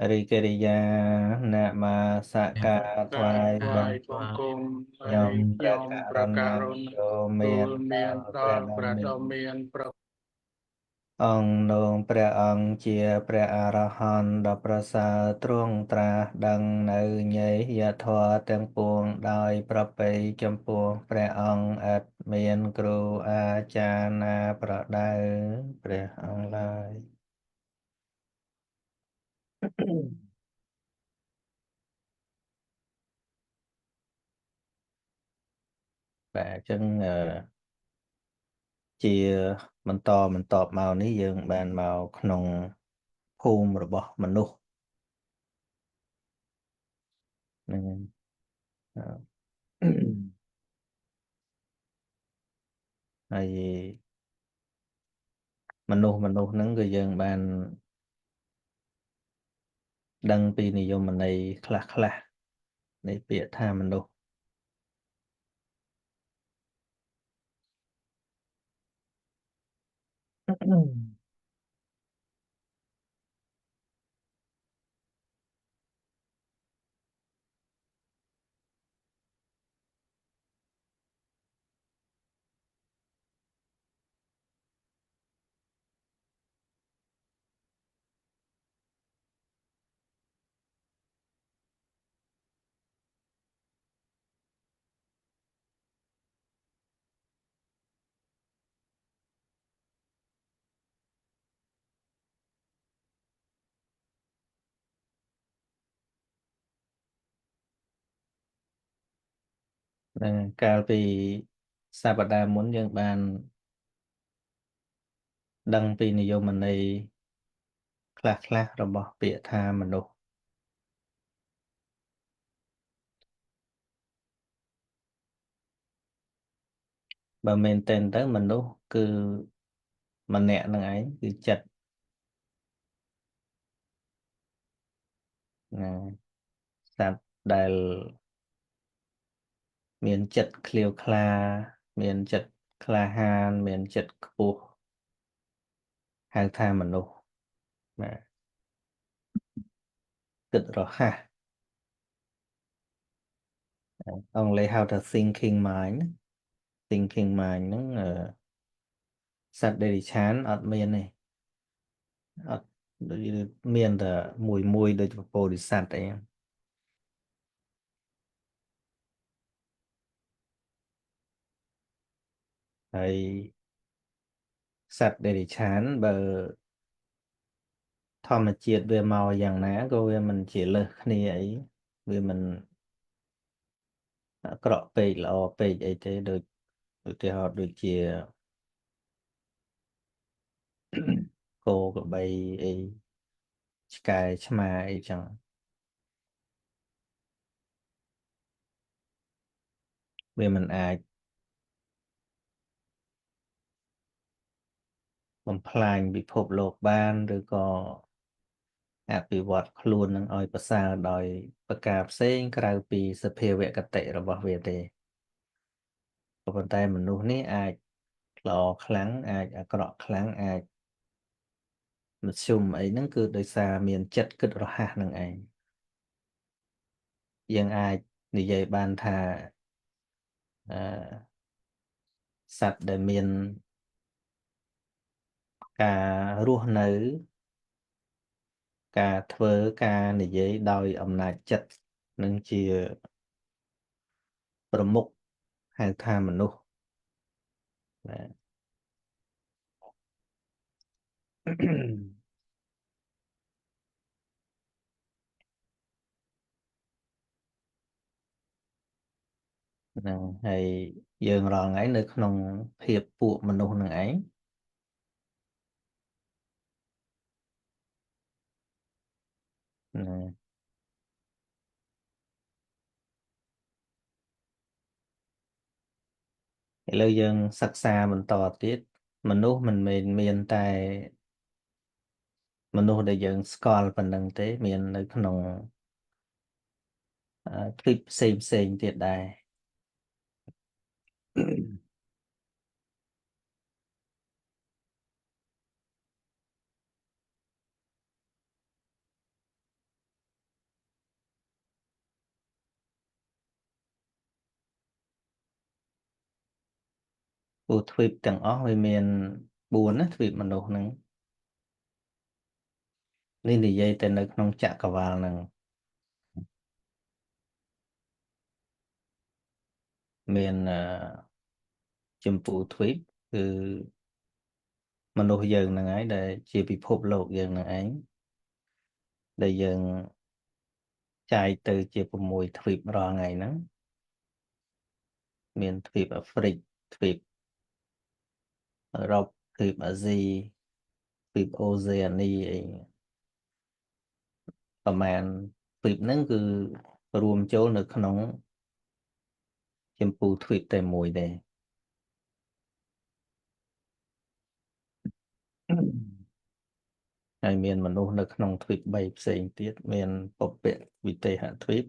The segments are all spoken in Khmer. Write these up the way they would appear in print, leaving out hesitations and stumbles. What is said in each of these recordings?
រិកិរិយាណាមាសកាថ្វាយបង្គំញោមព្រះករុណាចូលមានដល់ព្រះដ៏មានអង្គនោះព្រះអង្គជាព្រះអរហន្តដ៏ប្រសើរទ្រង់ត្រាស់ដឹងនៅញេយធម៌ទាំងពួងដោយប្រពៃចំពោះព្រះអង្គឥតមានគ្រូអាចារ្យណាប្រដៅព្រះអង្គឡើយ បាទអញ្ចឹងជាបន្តមកនេះយើងបានមកក្នុងភូមិរបស់មនុស្សហ្នឹងហើយហើយមនុស្សហ្នឹងគឺយើងបានដឹងពីនិយមន័យខ្លះនៃពាក្យថាមនុស្សហ្នឹងកាលពីសប្តាហ៍មុនយើងបានដឹងពីនិយមន័យខ្លះរបស់ពាក្យថាមនុស្សបើមែនតែនទៅមនុស្សគឺម្នាក់នឹងឯងគឺចិត្តណាសត្វដែលមានចិត្តក្លៀវក្លាមានចិត្តក្លាហានមានចិត្តខ្ពស់ហៅថាមនុស្សបាទគិតរហ័សអង់គ្លេសហៅថា thinking mind thinking mind ហ្នឹងសត្វដែលឆានអត់មានទេអត់ដូចមានតែមួយដូចពពោធិសត្វអីហើយសត្វដែលឆានបើធម្មជាតិវាមកយ៉ាងណាក៏វាមិនជាលើសគ្នាអីវាមិនអាក្រក់ពេកល្អពេកអីទេដូចឧទាហរណ៍ដូចជាគោក្របីអីឆ្កែឆ្មាអីចឹងវាមិនអាចបំផ្លាញពិភពលោកបានឬក៏អភិវឌ្ឍខ្លួននឹងឲ្យប្រសើរដោយប្រការផ្សេងក្រៅពីសភាវគតិរបស់វាទេក៏ប៉ុន្តែមនុស្សនេះអាចល្អខ្លាំងអាចអាក្រក់ខ្លាំងអាចមធ្យមអីហ្នឹងគឺដោយសារមានចិត្តគិតរហ័សនឹងឯងយើងអាចនិយាយបានថាអឺសត្វដែលមានការរស់នៅការធ្វើការនិយាយដោយអំណាចចិត្តនឹងជាប្រមុខហៅថាមនុស្សបាទ ហ្នឹងហើយយើងរាល់ថ្ងៃនៅក្នុងភាពពួកមនុស្សនឹងឯងណាឥឡូវយើងសិក្សាបន្តទៀតមនុស្សមិនមែនមានតែមនុស្សដែលយើងស្គាល់ប៉ុណ្ណឹងទេមាននៅក្នុងទ្វីបផ្សេងទៀតដែរ ព្រោះទ្វីបទាំងអស់វាមាន4ណាទ្វីបមនុស្សហ្នឹងនេះនិយាយតែនៅក្នុងចក្រវាឡហ្នឹងមានចម្ពោះទ្វីបគឺមនុស្សយើងហ្នឹងហើយដែលជាពិភពលោកយើងហ្នឹងឯងដែលយើងចែកទៅជា6ទ្វីបរាល់ថ្ងៃហ្នឹងមានទ្វីបអាហ្វ្រិកទ្វីបអឺរ៉ុបទ្វីបអាស៊ីទ្វីបអូសេអានីអីប្រហែលទ្វីបហ្នឹងគឺរួមចូលនៅក្នុងចម្ពោះទ្វីបតែមួយដែរ ហើយមានមនុស្សនៅក្នុងទ្វីប3ផ្សេងទៀតមានពពកវិទេហទ្វីប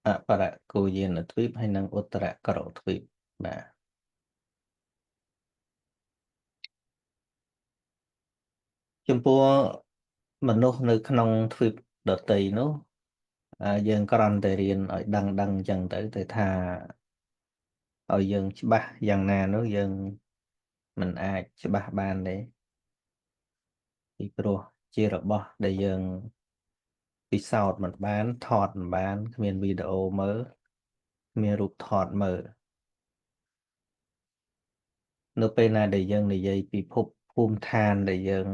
អបរគោយានទ្វីបហើយនិងឧត្តរករទ្វីបបាទចំពោះមនុស្សនៅក្នុងទ្វីបដទៃនោះយើងគ្រាន់តែរៀនឲ្យដឹងអញ្ចឹងទៅថាឲ្យយើងច្បាស់យ៉ាងណានោះយើងមិនអាចច្បាស់បានទេពីព្រោះជារបស់ដែលយើងពិសោធន៍មិនបានថតមិនបានគ្មានវីដេអូមើលគ្មានរូបថតមើលនៅពេលណាដែលយើងនិយាយពីភពភូមិឋានដែលយើង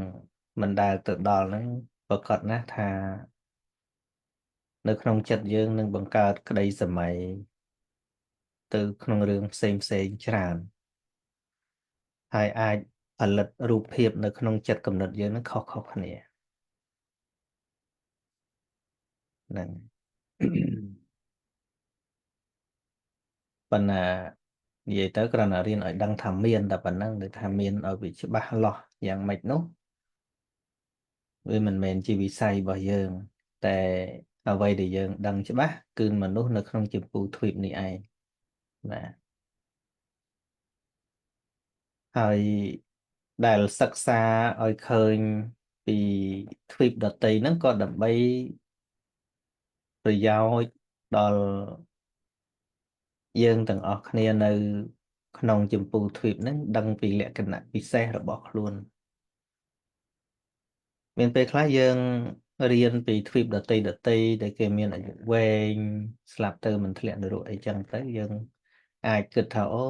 មិនដែលទៅដល់ហ្នឹងប្រកាសណាស់ថានៅក្នុងចិត្តយើងនឹងបង្កើតក្តីសម័យទៅក្នុងរឿងផ្សេងច្រើនហើយអាចផលិតរូបភាពនៅក្នុងចិត្តគំនិតយើងនឹងខុសគ្នាហ្នឹង ប៉ុន្តែនិយាយទៅគ្រាន់តែរៀនឲ្យដឹងថាមានតែប៉ុណ្្នឹងឬថាមានឲ្យវាច្បាស់លាស់យ៉ាងម៉េចនោះវាមិនមែនជាវិស័យរបស់យើងតែអ្វីដែលយើងដឹងច្បាស់គឺមនុស្សនៅក្នុងចម្ពោះទ្វីបនេះឯងបាទហើយដែលសិក្សាឲ្យឃើញពីទ្វីបដតីហ្នឹងក៏ដើម្បីប្រយោជន៍ដល់យើងទាំងអស់គ្នានៅក្នុងចម្ពោះទ្វីបហ្នឹងដឹងពីលក្ខណៈពិសេសរបស់ខ្លួនមានពេលខ្លះយើងរៀនពីទ្វីបដតីដែលគេមានអាយុវែងស្លាប់ទៅមិនធ្លាក់នរកអីចឹងទៅយើងអាចគិតថាអូ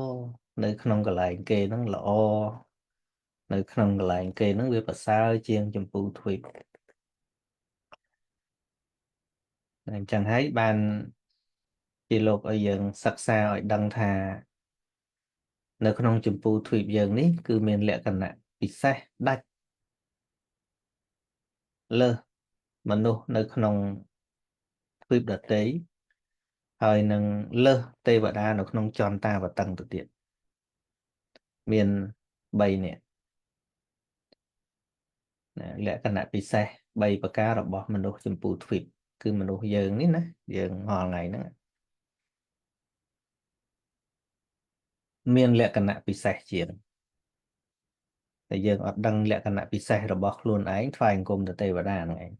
នៅក្នុងកន្លែងគេហ្នឹងល្អនៅក្នុងកន្លែងគេហ្នឹងវាប្រសើរជាងចម្ពោះទ្វីបអញ្ចឹងហើយបានជាលោកឲ្យយើងសិក្សាឲ្យដឹងថានៅក្នុងចម្ពោះទ្វីបយើងនេះគឺមានលក្ខណៈពិសេសដាច់លើសមនុស្សនៅក្នុងទ្វីបដទៃហើយនឹងលើសទេវតានៅក្នុងចន្ទតាវតឹងទៅទៀតមាន3នាក់ណាលក្ខណៈពិសេស3ប្រការរបស់មនុស្សចម្ពោះទ្វីបគឺមនុស្សយើងនេះណាយើងរាល់ថ្ងៃហ្នឹងមានលក្ខណៈពិសេសជាងតែយើងអត់ដឹងលក្ខណៈពិសេសរបស់ខ្លួនឯងថ្វាយអង្គមទៅទេវតាហ្នឹងឯង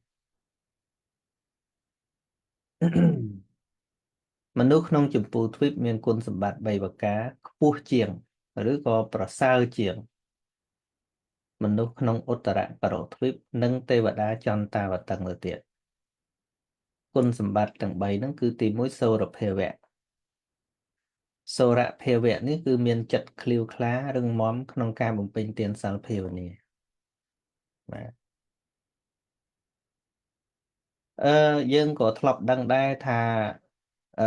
មនុស្សក្នុងចម្ពោះទ្វីបមានគុណសម្បត្តិ3ប្រការខ្ពស់ជាងឬក៏ប្រសើរជាងមនុស្សក្នុងឧត្តរករទ្វីបនិងទេវតាចន្តាវតឹងទៅទៀតគុណសម្បត្តិទាំង3ហ្នឹងគឺទី1សូរភាវៈសូរភាវៈនេះគឺមានចិត្តឃ្លាវខ្លារឹងមាំក្នុងការបំពេញទានសិលភាវនាបាទយើងក៏ធ្លាប់ដឹងដែរថាអឺ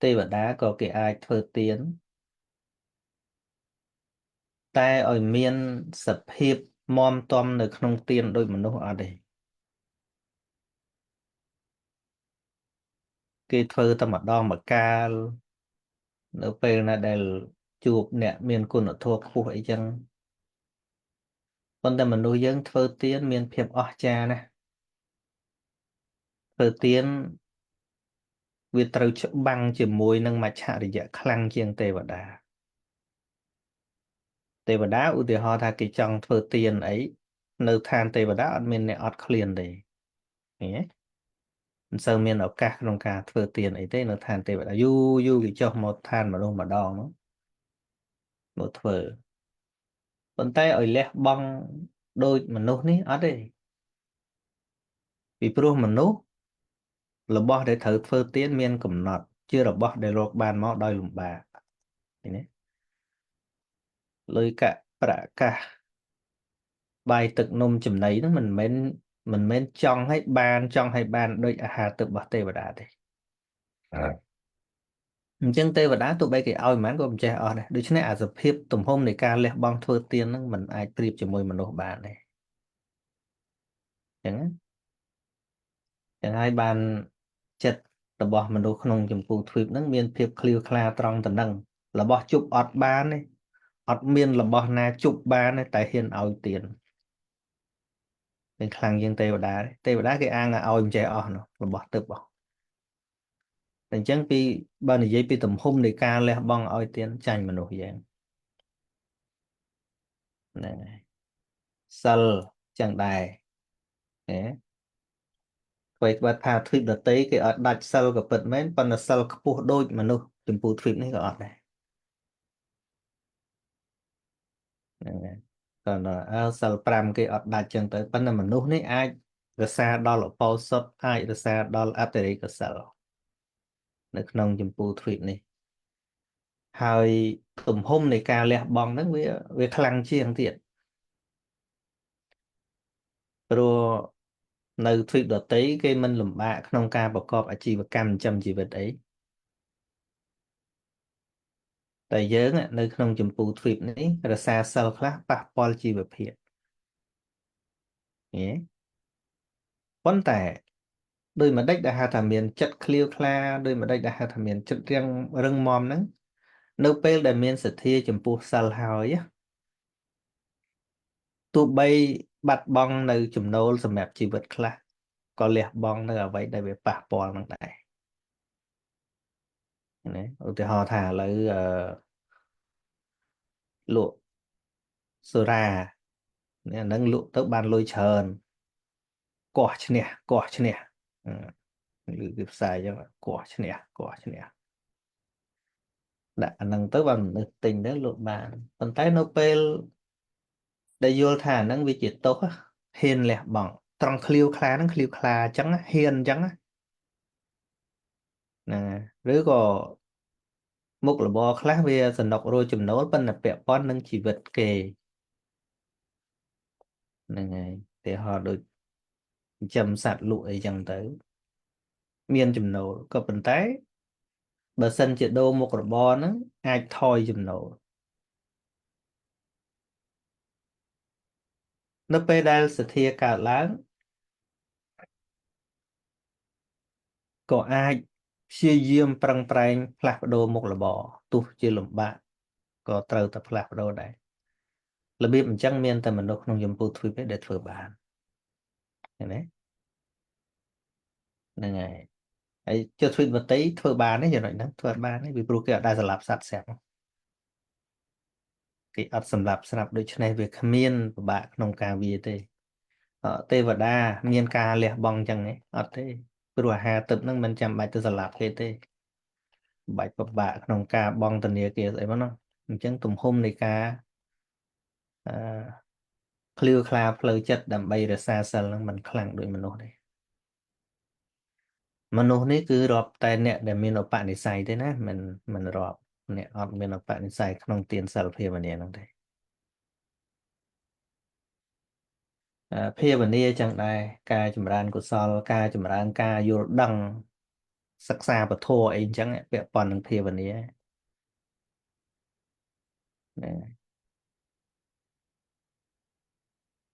ទេវតាក៏គេអាចធ្វើទានតែឲ្យមានសភាពមាំទាំនៅក្នុងទានដូចមនុស្សអត់ទេគេធ្វើតែម្ដងម្កាលនៅពេលណាដែលជួបអ្នកមានគុណធម៌ខ្ពស់អីចឹងប៉ុន្តែមនុស្សយើងធ្វើទានមានភាពអស្ចារ្យណាស់ធ្វើទានវាត្រូវច្បាំងជាមួយនឹងមច្ឆរិយៈខ្លាំងជាងទេវតាទេវតាឧទាហរណ៍ថាគេចង់ធ្វើទានអីនៅឋានទេវតាអត់មានអ្នកអត់ឃ្លានទេឃើញទេមិនសូវមានឱកាសក្នុងការធ្វើទានអីទេនៅឋានទេវតាយូរគេចុះមកឋានមនុស្សម្ដងហ្នឹង មកធ្វើប៉ុន្តែឲ្យលះបង់ដូចមនុស្សនេះអត់ទេពីព្រោះមនុស្សរបស់ដែលត្រូវធ្វើទានមានកំណត់ជារបស់ដែលរកបានមកដោយលំបាកឃើញទេលុយកាក់ប្រាក់កាសបាយទឹកនំចំណីហ្នឹងមិនមែនចង់ឲ្យបានដូចអាហារទឹករបស់ទេវតាទេអញ្ចឹងទេវតាទោះបីគេឲ្យមិនក៏មិនចេះអស់ដែរដូច្នេះអាសភាពទំហំនៃការលះបង់ធ្វើទានហ្នឹងมันអាចប្រៀបជាមួយមនុស្សបានដែរអញ្ចឹងណាចឹងហើយបានចិត្តរបស់មនុស្សក្នុងចម្ពោះទ្វីបហ្នឹងមានភាពឃ្លាវខ្លាត្រង់ទៅនឹងរបស់ជប់អត់បានទេអត់មានរបស់ណាជប់បានទេតែហ៊ានឲ្យទានเป็นខ្លាំងជាងទេវតាទេទេវតាគេអាងឲ្យមិនចេះអស់នោះរបស់ទឹករបស់តែអញ្ចឹងពីបើនិយាយពីទំហំនៃការលះបង់ឲ្យទានចាញ់មនុស្សយើងហ្នឹងហើយសិលចឹងដែរណាអ្វីក្បត់ថាទ្វីបដតីគេអត់ដាច់សិលក៏ពិតមែនប៉ុន្តែសិលខ្ពស់ដូចមនុស្សចម្ពោះទ្វីបនេះក៏អត់ដែរហ្នឹងហើយគាត់សិល5គេអត់ដាច់ចឹងទៅប៉ុន្តែមនុស្សនេះអាចរក្សាដល់ឧបោសថអាចរក្សាដល់អតិរេកសិលនៅក្នុងចម្ពោះទ្វីបនេះហើយទំហំនៃការលះបង់ហ្នឹងវាខ្លាំងជាងទៀតព្រោះនៅទ្វីបដទៃគេមិនលំបាកក្នុងការប្រកបអាជីវកម្មចិញ្ចឹមជីវិតអីតែយើងនៅក្នុងចម្ពោះទ្វីបនេះរសារសិលខ្លះប៉ះពាល់ជីវភាពហ៎ប៉ុន្តែដោយម្ដេចដែលហៅថាមានចិត្តឃ្លាវខ្លាដោយម្ដេចដែលហៅថាមានចិត្តរឹងមាំហ្នឹងនៅពេលដែលមានសទ្ធាចំពោះសិលហើយទោះបីបាត់បង់នៅចំណូលសម្រាប់ជីវិតខ្លះក៏លះបង់នៅអ្វីដែលវាប៉ះពាល់នឹងដែរណាឧទាហរណ៍ថាឥឡូវលក់សូរ៉ានេះអានឹងលក់ទៅបានលុយច្រើនកោះឈ្នះឬគេផ្សាយអញ្ចឹងកោះឈ្នះដាក់អានឹងទៅបានមនុស្សទិញទៅលក់បានប៉ុន្តែនៅពេលដែលយល់ថាអានឹងវាជាទុកហ៊ានលះបង់ត្រង់ឃ្លាវខ្លាហ្នឹងឃ្លាវខ្លាអញ្ចឹងហ៊ានអញ្ចឹងហ្នឹងហើយឬក៏មុខរបរខ្លះវាសនុករកចំណូលប៉ុន្តែពាក់ព័ន្ធនឹងជីវិតគេហ្នឹងហើយឧទាហរណ៍ដូចចិញ្ចឹមសត្វលក់អីចឹងទៅមានចំណូលក៏ប៉ុន្តែបើសិនជាដូរមុខរបរហ្នឹងអាចថយចំណូលនៅពេលដែលសទ្ធាកើតឡើងក៏អាចព្យាយាមប្រឹងប្រែងផ្លាស់ប្ដូរមុខរបរទោះជាលំបាកក៏ត្រូវតែផ្លាស់ប្ដូរដែររបៀបអញ្ចឹងមានតែមនុស្សក្នុងយមពូទ្វីបទេដែលធ្វើបានឃើញទេហ្នឹងហើយហើយចុះទ្វីបដទៃធ្វើបានទេចំណុចហ្នឹងធ្វើអត់បានទេពីព្រោះគេអត់ដែលសម្លាប់សត្វស្រាប់គេអត់សម្លាប់ស្រាប់ដូច្នេះវាគ្មានពិបាកក្នុងការវាទេទេវតាមានការលះបង់ចឹងទេអត់ទេព្រោះអាហារទឹកហ្នឹងមិនចាំបាច់ទៅសម្លាប់គេទេបាច់ពិបាកក្នុងការបង់ធនាគារស្អីមកនោះអញ្ចឹងទំហំនៃការអឺឃ្លាវខ្លាផ្លូវចិត្តដើម្បីរក្សាសិលហ្នឹងมันខ្លាំងដូចមនុស្សទេមនុស្សនេះគឺរាប់តែអ្នកដែលមានឧបនិស្ស័យទេណាមិនរាប់អ្នកអត់មានឧបនិស្ស័យក្នុងទានសិលភាវនាហ្នឹងទេភាវនាចឹងដែរការចម្រើនកុសលការចម្រើនការយល់ដឹងសិក្សាពធអីចឹងពាក់ព័ន្ធនឹងភាវនាណា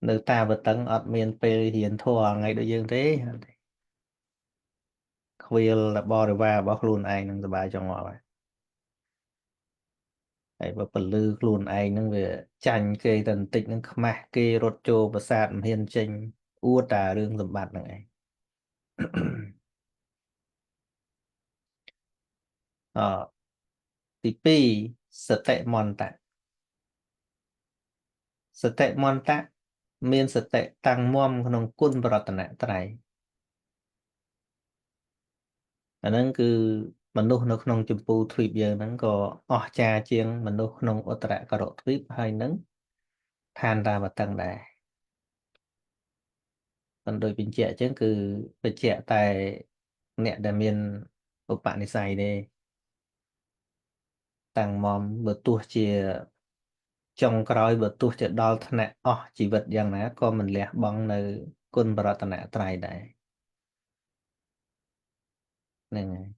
នៅតាវតឹងអត់មានពេលរៀនធម៌ថ្ងៃដូចយើងទេខ្វៀលបរិវាររបស់ខ្លួនឯងនឹងសบายចង់មកហើយបើពលឺខ្លួនឯងហ្នឹងវាចាញ់គេតែបន្តិចហ្នឹងខ្មាស់គេរត់ចូលប្រាសាទមិនហ៊ានចេញអួតតែរឿងសម្បត្តិហ្នឹងឯងអទី2សតិមន្តៈសតិមន្តៈមានសតិតាំងមាំក្នុងគុណបរតនត្រ័យអាហ្នឹងគឺ មនុស្សនៅក្នុងចម្ពោះទ្វីបយើងហ្នឹងក៏អស្ចារ្យជាងមនុស្សក្នុងឧត្តរកោរទ្វីបហើយនឹងឋានតាបតឹងដែរមិនដូចបញ្ជាក់អញ្ចឹងគឺបញ្ជាក់តែអ្នកដែលមានឧបនិស្ស័យទេតាំងមកបើទោះជាចុងក្រោយបើទោះជាដល់ថ្នាក់អស់ជីវិតយ៉ាងណាក៏មិនលះបង់នៅគុណបរតនត្រ័យដែរហ្នឹងហើយ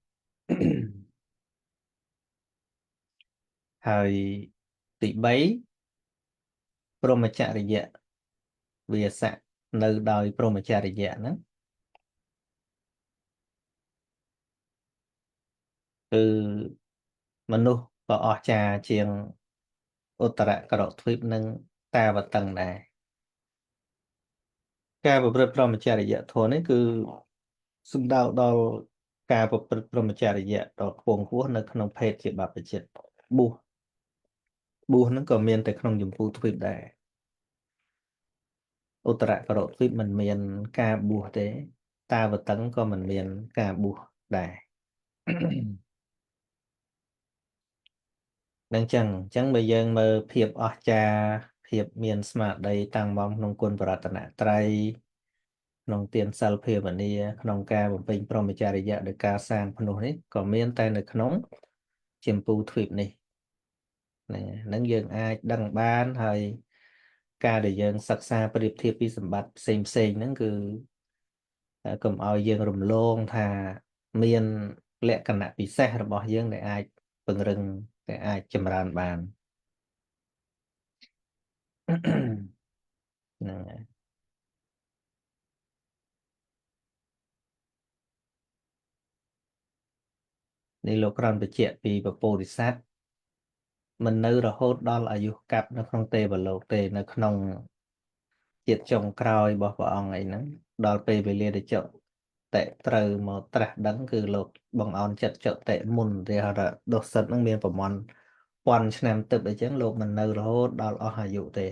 ហើយទី3ព្រហ្មចរិយវាស័កនៅដោយព្រហ្មចរិយហ្នឹងគឺមនុស្សក៏អស្ចារ្យជាងឧត្តរកោរទ្វីបនិងតាវតឹងដែរការប្រព្រឹត្តព្រហ្មចរិយធម៌នេះគឺសំដៅដល់ការប្រព្រឹត្តព្រហ្មចរិយដ៏ខ្ពង់ខ្ពស់នៅក្នុងភេទជាបព្វជិតបួសហ្នឹងក៏មានតែក្នុងចម្ពោះទ្វីបដែរឧត្តរកោរទ្វីបមិនមានការបួសទេតាវតឹងក៏មិនមានការបួសដែរ នឹងចឹងបើយើងមើលភាពអស្ចារ្យភាពមានស្មារតីតាំងមកក្នុងគុណបរតនត្រ័យក្នុងទានសិលភាវនាក្នុងការបំពេញព្រហ្មចរិយៈដោយការសាងភ្នោះនេះក៏មានតែនៅក្នុងចម្ពោះទ្វីបនេះហ្នឹងយើងអាចដឹងបានហើយការដែលយើងសិក្សាប្រៀបធៀបពីសម្បត្តិផ្សេងហ្នឹងគឺកុំឲ្យយើងរំលងថាមានលក្ខណៈពិសេសរបស់យើងដែលអាចពង្រឹងដែលអាចចម្រើនបានហ្នឹងហើយនេះលោកគ្រាន់បញ្ជាក់ពីពពោធិសត្វមិននៅរហូតដល់អាយុកាប់នៅក្នុងទេវលោកទេនៅក្នុងជាតិចុងក្រោយរបស់ព្រះអង្គអីហ្នឹងដល់ពេលវេលាដែលចុតិត្រូវមកត្រាស់ដឹងគឺលោកបងអោនចិត្តចុតិមុនទេហៅថាដុសិតហ្នឹងមានប្រមាណពាន់ឆ្នាំទឹកអញ្ចឹងលោកមិននៅរហូតដល់អស់អាយុទេ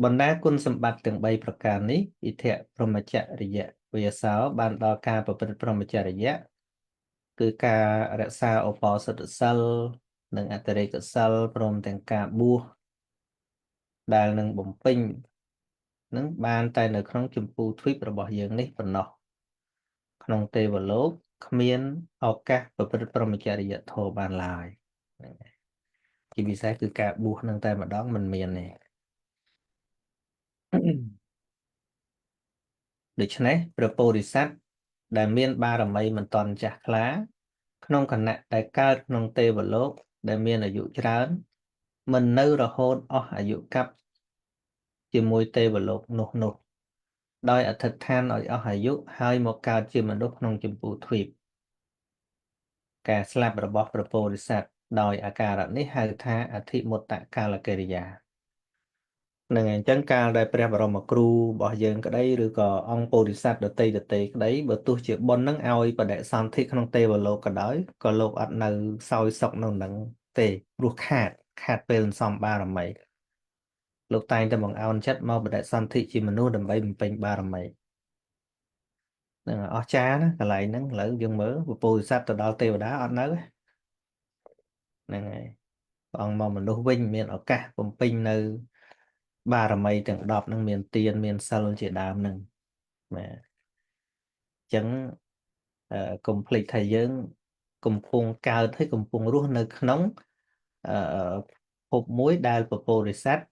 បណ្ដាគុណសម្បត្តិទាំង3ប្រការនេះអ៊ីធៈព្រហ្មចរិយវាសោបានដល់ការប្រព្រឹត្តព្រហ្មចរិយៈគឺការរក្សាឧបោសថសិលនិងអតិរេកសិលព្រមទាំងការបួសដែលនឹងបំពេញនឹងបានតែនៅក្នុងចម្ពោះទ្វីបរបស់យើងនេះប៉ុណ្ណោះក្នុងទេវលោកគ្មានឱកាសប្រព្រឹត្តព្រហ្មចរិយធម៌បានឡើយហ្នឹងហើយជាពិសេសគឺការបួសនឹងតែម្ដងមិនមានទេដូច្នេះព្រះពោធិសត្វដែលមានបារមីមិនតន់ចាស់ខ្លាក្នុងគណៈដែលកើតក្នុងទេវលោកដែលមានអាយុច្រើនមិននៅរហូតអស់អាយុកាប់ជាមួយទេវលោកនោះដោយអធិដ្ឋានឲ្យអស់អាយុហើយមកកើតជាមនុស្សក្នុងចម្ពោះទ្វីបការស្លាប់របស់ព្រះពោធិសត្វដោយអាការៈនេះហៅថាអធិមុតតកាលកិរិយានឹងអញ្ចឹងកាលដែលព្រះបរមគ្រូរបស់យើងក្តីឬក៏អង្គពោធិសត្វដតីក្តីបើទោះជាបុណ្យនឹងឲ្យបដិសន្ធិក្នុងទេវលោកក៏ដោយក៏លោកអត់នៅសោយសុខនៅនឹងទេព្រោះខាតពេលសន្សំបារមីលោកតែងតែបង្អោនចិត្តមកបដិសន្ធិជាមនុស្សដើម្បីបំពេញបារមីនឹងអស្ចារ្យណាកន្លែងហ្នឹងឥឡូវយើងមើលពពោធិសត្វទៅដល់ទេវតាអត់នៅហ្នឹងហើយព្រះអង្គមកមនុស្សវិញមានឱកាសបំពេញនៅបារមីទាំង10ហ្នឹងមានទានមានសិលជាដើមហ្នឹងបាទអញ្ចឹងកុំភ្លេចថាយើងកំពុងកើតហើយកំពុងរស់នៅក្នុងអឺភពមួយដែលពពោធិសត្វ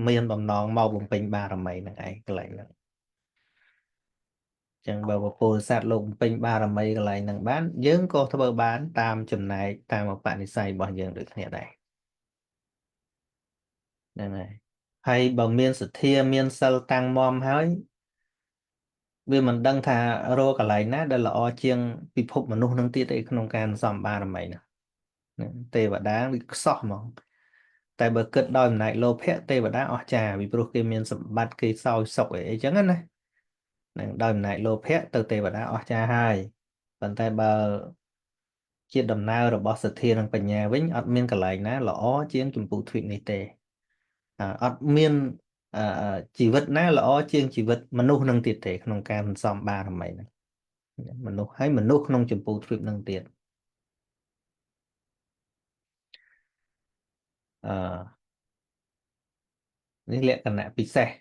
មានបំណងមកបំពេញបារមីហ្នឹងឯងកន្លែងហ្នឹងចឹងបើពពុទ្ធសាសន៍លោកបំពេញបារមីកន្លែងហ្នឹងបានយើងក៏ធ្វើបានតាមចំណែកតាមឧបនិស្ស័យរបស់យើងដូចគ្នាដែរហ្នឹងហើយបើមានសទ្ធាមានសិលតាំងមាំហើយវាមិនដឹងថារកកន្លែងណាដែលល្អជាងពិភពមនុស្សនឹងទៀតឯក្នុងការសំបារមីណាហ្នឹងទេវតាវាខ្សោះហ្មងតែបើគិតដោយអំណាចលោភៈទេវតាអស្ចារ្យពីព្រោះគេមានសម្បត្តិគេសោយសុខអីចឹងណានឹងដោយអំណាចលោភៈទៅទេវតាអស្ចារ្យហើយប៉ុន្តែបើជាដំណើររបស់សទ្ធានិងបញ្ញាវិញអត់មានកន្លែងណាល្អជាងចម្ពោះទ្វីបនេះទេអត់មានជីវិតណាល្អជាងជីវិតមនុស្សនឹងទៀតទេក្នុងការសន្សំបារមីហ្នឹង មនុស្សហើយមនុស្សក្នុងចម្ពោះទ្វីបនឹងទៀតអឺនេះលក្ខណៈពិសេសរ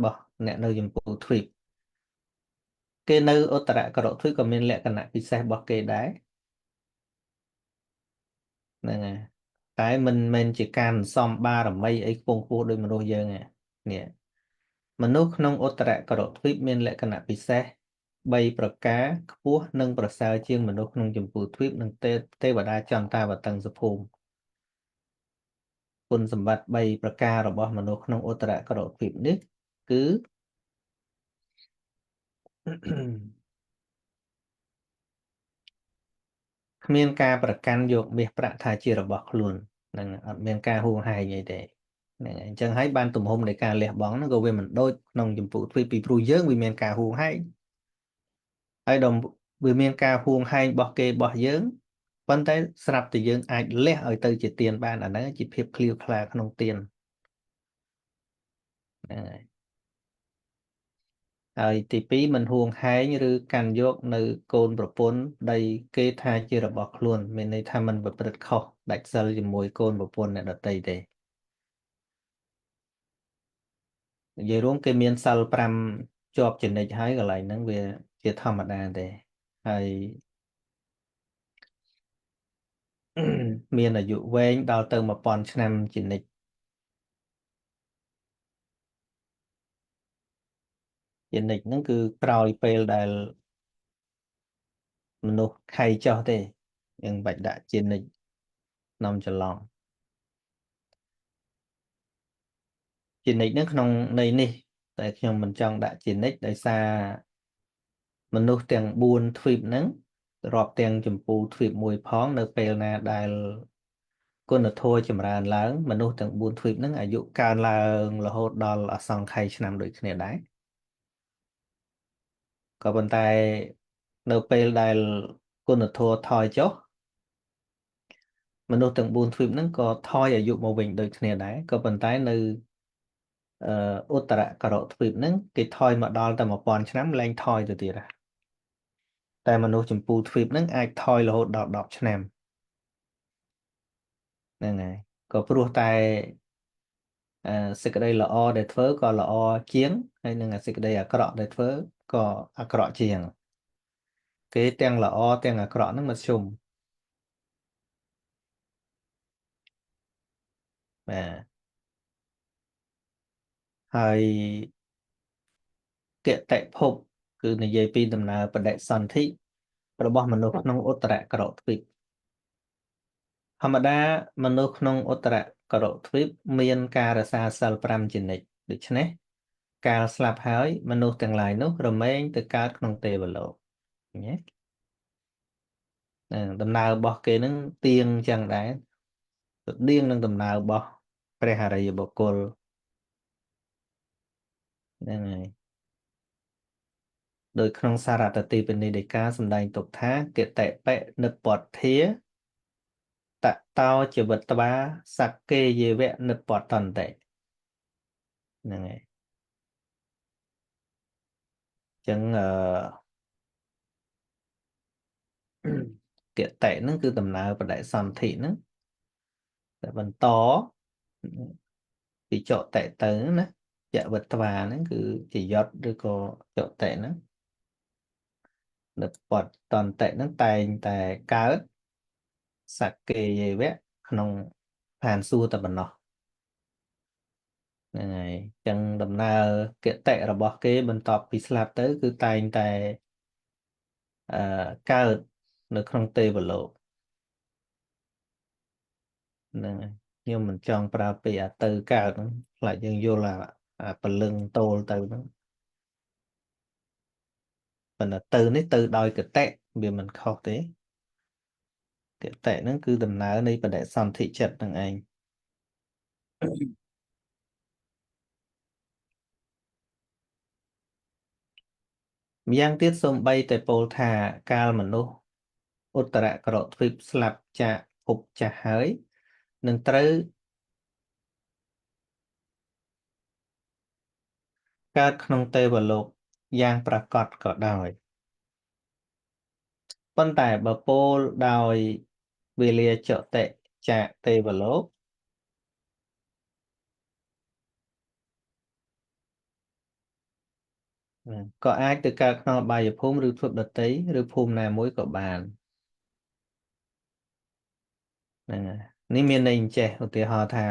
បស់អ្នកនៅចម្ពោះទ្វីបគេនៅឧត្តរករុទ្វីបក៏មានលក្ខណៈពិសេសរបស់គេដែរហ្នឹងហើយតែមិនមែនជាការសន្សំបារមីអីខ្ពង់ខ្ពស់ដោយមនុស្សយើងទេនេះមនុស្សក្នុងឧត្តរករុទ្វីបមានលក្ខណៈពិសេស3ប្រការខ្ពស់និងប្រសើរជាងមនុស្សក្នុងចម្ពោះទ្វីបនិងទេវតាចន្ទតាវតឹងសភូមិគុណសម្បត្តិ3ប្រការរបស់មនុស្សក្នុងឧត្តរករុទ្វីបនេះគឺ គ្មានការប្រកាន់យកមាសប្រាក់ថាជារបស់ខ្លួនហ្នឹងអត់មានការហួងហែងអីទេហ្នឹងហើយអញ្ចឹងហើយបានទំហំនៃការលះបង់ហ្នឹងក៏វាមិនដូចក្នុងចម្ពោះទ្វីបពីព្រោះយើងវាមានការហួងហែងហើយដល់វាមានការហួងហែងរបស់គេរបស់យើងប៉ុន្តែស្រាប់តែយើងអាចលះឲ្យទៅជាទានបានអាហ្នឹងជាភាពឃ្លាវខ្លាក្នុងទានហ្នឹងហើយហើយទីពីរមិនហួងហែងឬកាន់យកនៅកូនប្រពន្ធដីគេថាជារបស់ខ្លួនមានន័យថាมันប្រព្រឹត្តខុសដាច់សិលជាមួយកូនប្រពន្ធអ្នកដទៃទេនិយាយរួមគេមានសិល5ជាប់ជានិច្ចហើយកន្លែងហ្នឹងវាជាធម្មតាទេហើយ មានអាយុវែងដល់ទៅ1000ឆ្នាំជានិច្ចជានិច្ចហ្នឹងគឺក្រោយពេលដែលមនុស្សខៃចុះទេយើងបាច់ដាក់ជានិច្ចនាំច្រឡំជានិច្ចហ្នឹងក្នុងន័យនេះតែខ្ញុំមិនចង់ដាក់ជានិច្ចដោយសារមនុស្សទាំង4ទ្វីបហ្នឹងរាប់ទាំងចម្ពោះទ្វីបមួយផងនៅពេលណាដែលគុណធម៌ចម្រើនឡើងមនុស្សទាំង4ទ្វីបហ្នឹងអាយុកើនឡើងរហូតដល់អសង្ខ័យឆ្នាំដូចគ្នាដែរក៏ប៉ុន្តែនៅពេលដែលគុណធម៌ថយចុះមនុស្សទាំង4ទ្វីបហ្នឹងក៏ថយអាយុមកវិញដូចគ្នាដែរក៏ប៉ុន្តែនៅឧត្តរករុទ្វីបហ្នឹងគេថយមកដល់តែ1000ឆ្នាំលែងថយទៅទៀតដែរតែមនុស្សចម្ពោះទ្វីបហ្នឹងអាចថយរហូតដល់10ឆ្នាំហ្នឹងហើយក៏ព្រោះតែអឺសេចក្តីល្អដែលធ្វើក៏ល្អជាងហើយនឹងសេចក្តីអាក្រក់ដែលធ្វើក៏អាក្រក់ជាងគេទាំងល្អទាំងអាក្រក់ហ្នឹងមធ្យមបាទហើយគតិភពគឺនិយាយពីដំណើរបដិសន្ធិរបស់មនុស្សក្នុងឧត្តរករុទ្វីបធម្មតាមនុស្សក្នុងឧត្តរករុទ្វីបមានការរក្សាសិល5ជានិច្ចដូច្នេះកាលស្លាប់ហើយមនុស្សទាំងឡាយនោះរមែងទៅកើតក្នុងទេវលោកញ៉េដំណើររបស់គេនឹងទៀងចឹងដែរស្តៀងនឹងដំណើររបស់ព្រះអរិយបុគ្គលហ្នឹងហើយដោយក្នុងសារតទីបនិដិកាសម្ដែងទុកថាគតិបិនិព្វទ្ធាតតោជីវិតវាសក្កេយវៈនិព្វតន្តិហ្នឹងហើយអញ្ចឹងគតិហ្នឹងគឺដំណើរបដិសន្ធិហ្នឹងតែបន្តពីចុតិទៅណាយវិត្វាហ្នឹងគឺជាយត់ឬក៏ចុតិហ្នឹងនិព្វតន្តិហ្នឹងតែងតែកើតសក្កេយវៈក្នុងឋានសួគ៌តែប៉ុណ្ណោះហ្នឹងហើយអញ្ចឹងដំណើរគតិរបស់គេបន្ទាប់ពីស្លាប់ទៅគឺតែងតែអឺកើតនៅក្នុងទេវលោកហ្នឹងហើយខ្ញុំមិនចង់ប្រើពាក្យអាទៅកើតហ្នឹងខ្លាចយើងយល់អាពលឹងតូលទៅហ្នឹងប៉ុន្តែទៅនេះទៅដោយគតិវាមិនខុសទេគតិហ្នឹងគឺដំណើរនៃបដិសន្ធិចិត្តហ្នឹងឯងម្យ៉ាងទៀតសូម្បីតែពោលថាកាលមនុស្សឧត្តរករុទ្វីបស្លាប់ចាកភពចាស់ហើយនឹងត្រូវកើតក្នុងទេវលោកយ៉ាងប្រកបក៏ដោយ ប៉ុន្តែបើពោលដោយវេលាចតិចាកទេវលោកក៏អាចទៅកើតក្នុងអបាយភូមិឬភពដតីឬភូមិណាមួយក៏បានហ្នឹងហើយនេះមានន័យអញ្ចេះឧទាហរណ៍ថា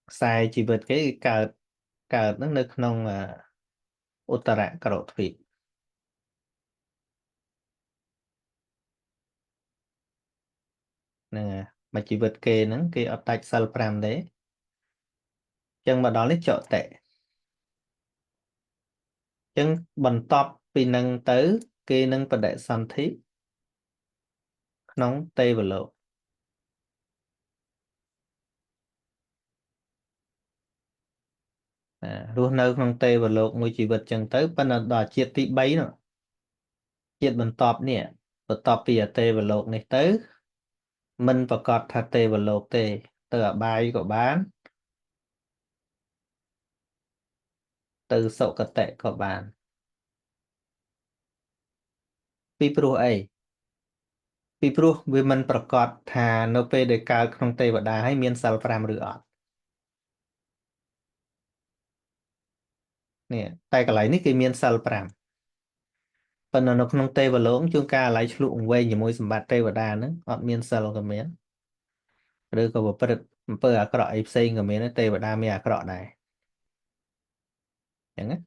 ខ្សែជីវិតគេគឺកើតហ្នឹងនៅក្នុងឧត្តរក្រោទ្វីបហ្នឹងហើយមកជីវិតគេហ្នឹងគេអត់ដាច់សិល5ទេអញ្ចឹងមកដល់នេះចុតិអញ្ចឹងបន្ទាប់ពីនឹងទៅគេនឹងបដិសន្ធិក្នុងទេវលោករស់នៅក្នុងទេវលោកមួយជីវិតអញ្ចឹងទៅប៉ុន្តែដល់ជាតិទី3នោះជាតិបន្ទាប់នេះបន្ទាប់ពីទេវលោកនេះទៅមិនប្រកាសថាទេវលោកទេទៅអបាយក៏បានទៅសុគតិក៏បានពីព្រោះអីពីព្រោះវាមិនប្រកាសថានៅពេលដែលកើតក្នុងទេវតាហើយមានសិល5ឬអត់នេះតែកន្លែងនេះគេមានសិល5ប៉ុន្តែនៅក្នុងទេវលោកជួនកាលអាឡ័យឆ្លុះអង្វែងជាមួយសម្បត្តិទេវតាហ្នឹងអត់មានសិលក៏មានឬក៏ប្រព្រឹត្តអំពើអាក្រក់អីផ្សេងក៏មានដែរទេវតាមានអាក្រក់ដែរអញ្ចឹងណា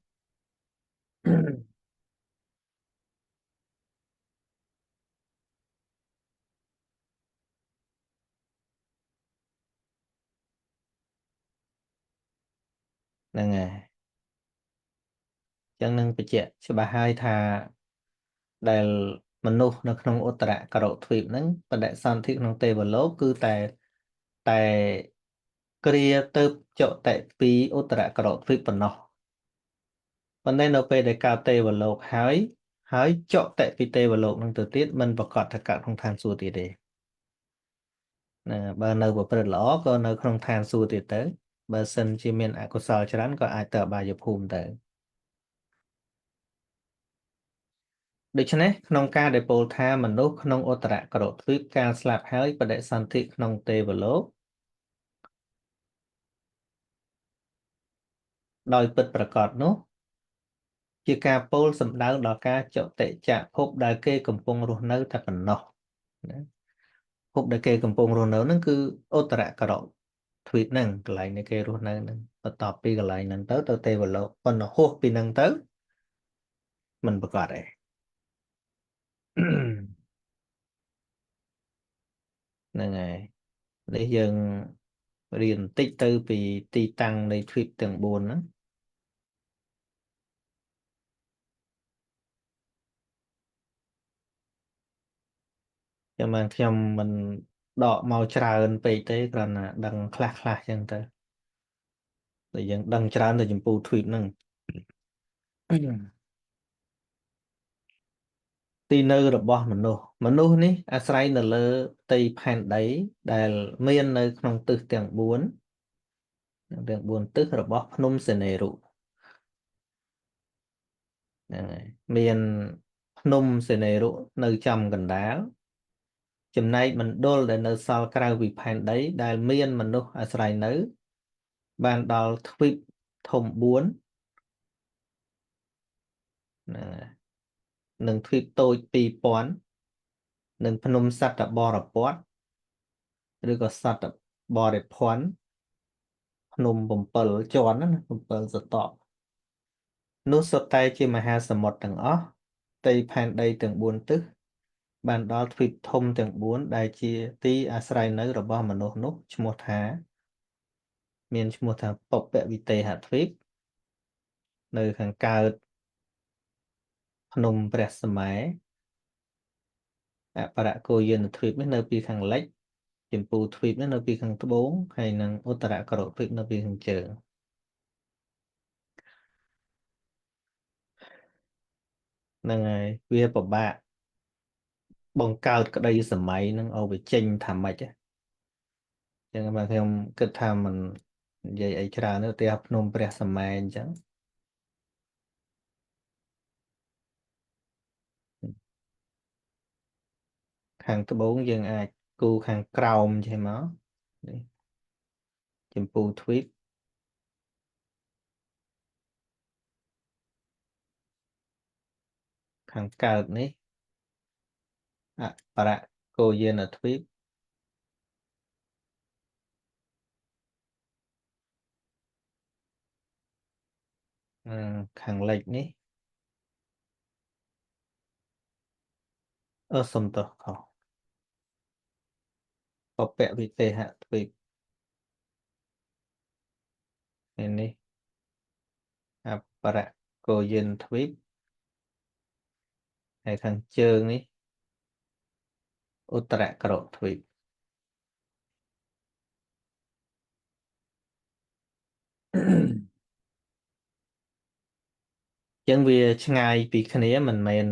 ហ្នឹងហើយអញ្ចឹងនឹងបញ្ជាក់ច្បាស់ហើយថាដែលមនុស្សនៅក្នុងឧត្តរករុទ្វីបហ្នឹងបដិសន្ធិក្នុងទេវលោកគឺតែគ្រាទៅចុតិពីឧត្តរករុទ្វីបប៉ុណ្ណោះប៉ុន្តែនៅពេលដែលកើតទេវលោកហើយចុតិពីទេវលោកហ្នឹងទៅទៀតមិនប្រកាសថាកើតក្នុងឋានសួគ៌ទៀតទេណាបើនៅប្រព្រឹត្តល្អក៏នៅក្នុងឋានសួគ៌ទៀតទៅបើសិនជាមានអកុសលច្រើនក៏អាចទៅអបាយភូមិទៅដូច្នេះក្នុងការដែលពោលថាមនុស្សក្នុងឧត្តរករុទ្វីបកាលស្លាប់ហើយបដិសន្ធិក្នុងទេវលោកដោយពិតប្រាកដនោះជាការពោលសម្ដៅដល់ការចតិចភពដែលគេកំពុងរស់នៅតែប៉ុណ្ណោះណាភពដែលគេកំពុងរស់នៅហ្នឹងគឺឧត្តរករុទ្វីបហ្នឹងកន្លែងដែលគេរស់នៅហ្នឹងបន្ទាប់ពីកន្លែងហ្នឹងទៅទេវលោកប៉ុន្តែហួសពីហ្នឹងទៅមិនប្រកាសទេហ្នឹងហើយនេះយើងរៀនបន្តិចទៅពីទីតាំងនៃទ្វីបទាំង4ហ្នឹងចាំបានខ្ញុំមិនដកមកច្រើនពេកទេគ្រាន់តែដឹងខ្លះខ្លះចឹងទៅតែយើងដឹងច្រើនទៅចម្ពោះទ្វីបហ្នឹងទីនៅរបស់មនុស្សនេះអាស្រ័យនៅលើផ្ទៃផែនដីដែលមាននៅក្នុងទិសទាំង4ទិសរបស់ភ្នំសេនេរុហ្នឹងហើយមានភ្នំសេនេរុនៅចំកណ្ដាលចំណែកមណ្ឌលដែលនៅសល់ក្រៅពីផែនដីដែលមានមនុស្សអាស្រ័យនៅបានដល់ទ្វីបធំ4ហ្នឹងហើយនិងទ្វីបតូច2000និងភ្នំសត្វបរពតឬក៏សត្វបរិភ័ណ្ឌភ្នំ7 ជាន់ណា7 សតពនោះសុទ្ធតែជាមហាសមុទ្រទាំងអស់ផ្ទៃផែនដីទាំង4ទិសបានដល់ទ្វីបធំទាំង4ដែលជាទីអាស្រ័យនៅរបស់មនុស្សនោះឈ្មោះថាមានឈ្មោះថាពពវិទេហទ្វីបនៅខាងកើតភ្នំព្រះសម័យអបរគោយានទ្វីបនេះនៅពីខាងលិចចម្ពោះទ្វីបនេះនៅពីខាងត្បូងហើយនិងឧត្តរករុទ្វីបនៅពីខាងជើងហ្នឹងហើយវាពិបាកបង្កើតក្តីសម័យនឹងឲ្យវាចេញថាម៉េចចឹងបាទខ្ញុំគិតថាมันនិយាយអីច្រើនទេឧទាហរណ៍ភ្នំព្រះសម័យអញ្ចឹង ខាងត្បូងយើងអាចគូខាងក្រោមចេះមកនេះចម្ពោះទ្វីបខាងកើតនេះអបរកូយានទ្វីបខាងលិចនេះសុំទោសខុសបពវិទេសទ្វីបនេះអបរកូយានទ្វីបហើយខាងជើងនេះឧត្តរក្រោកទ្វីបចឹងវាឆ្ងាយពីគ្នាមិនមែន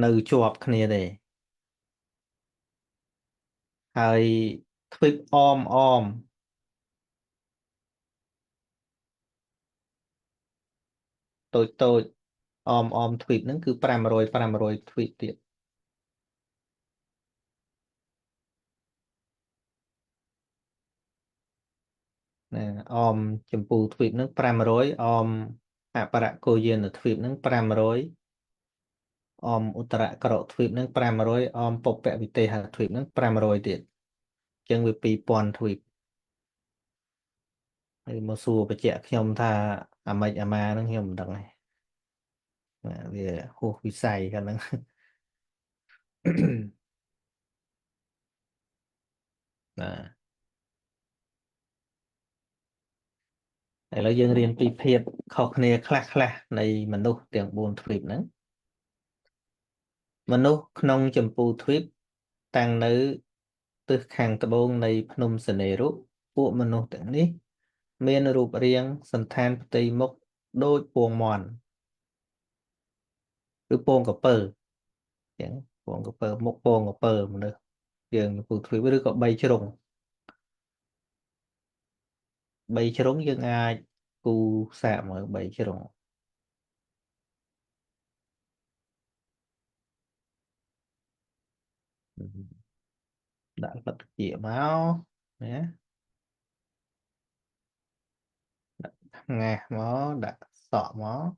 នៅជាប់គ្នាទេហើយទ្វីបអមតូចអមទ្វីបហ្នឹងគឺ500ទ្វីបទៀតណាអមចម្ពោះទ្វីបហ្នឹង500អមអបរកូយានទ្វីបហ្នឹង500អមឧត្តរក្រោកទ្វីបហ្នឹង500អមពពវិទេសទ្វីបហ្នឹង500ទៀតអញ្ចឹងវា2000ទ្វីបហើយមកសួរបញ្ជាក់ខ្ញុំថាអាម៉េចអាម៉ាហ្នឹងខ្ញុំមិនដឹងទេណាវាហួសវិស័យកាលហ្នឹងណាឥឡូវយើងរៀនពីភាពខុសគ្នាខ្លះនៃមនុស្សទាំង4ទ្វីបហ្នឹងមនុស្សក្នុងចម្ពោះទ្វីបតាំងនៅទិសខាងត្បូងនៃភ្នំសនេរុពួកមនុស្សទាំងនេះមានរូបរាងសន្តានផ្ទៃមុខដូចពងមាន់ឬពងក្រពើចឹងពងក្រពើមុខពងក្រពើមនុស្សយើងពូទ្វីបឬក៏បីជ្រុងបីជ្រុងយើងអាចគូសាកមើលបីជ្រុងដាក់លទ្ធជាមកណាដាក់ងាសមកដាក់សក់មក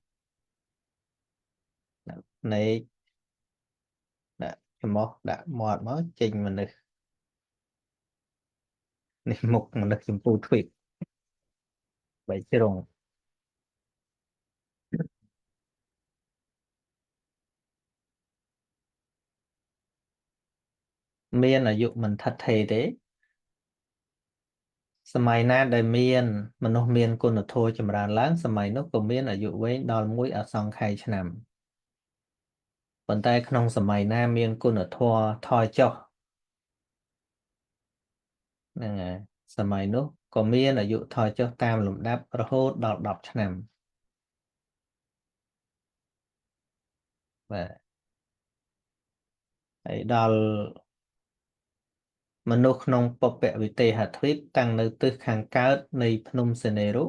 ដាក់ភ្នែកដាក់ច្រមុះដាក់មាត់មកចេញមនុស្សនេះមុខមនុស្សចម្ពោះទ្វីបបីជ្រុងមានអាយុមិនថិតថេរទេសម័យណាដែលមានមនុស្សមានគុណធម៌ចម្រើនឡើងសម័យនោះក៏មានអាយុវែងដល់មួយអសង្ខ័យឆ្នាំប៉ុន្តែក្នុងសម័យណាមានគុណធម៌ថយចុះហ្នឹងហើយសម័យនោះក៏មានអាយុថយចុះតាមលំដាប់រហូតដល់10ឆ្នាំបាទហើយដល់មនុស្សក្នុងពពវិទេហទ្វីបតាំងនៅទិសខាងកើតនៃភ្នំសេនេរុ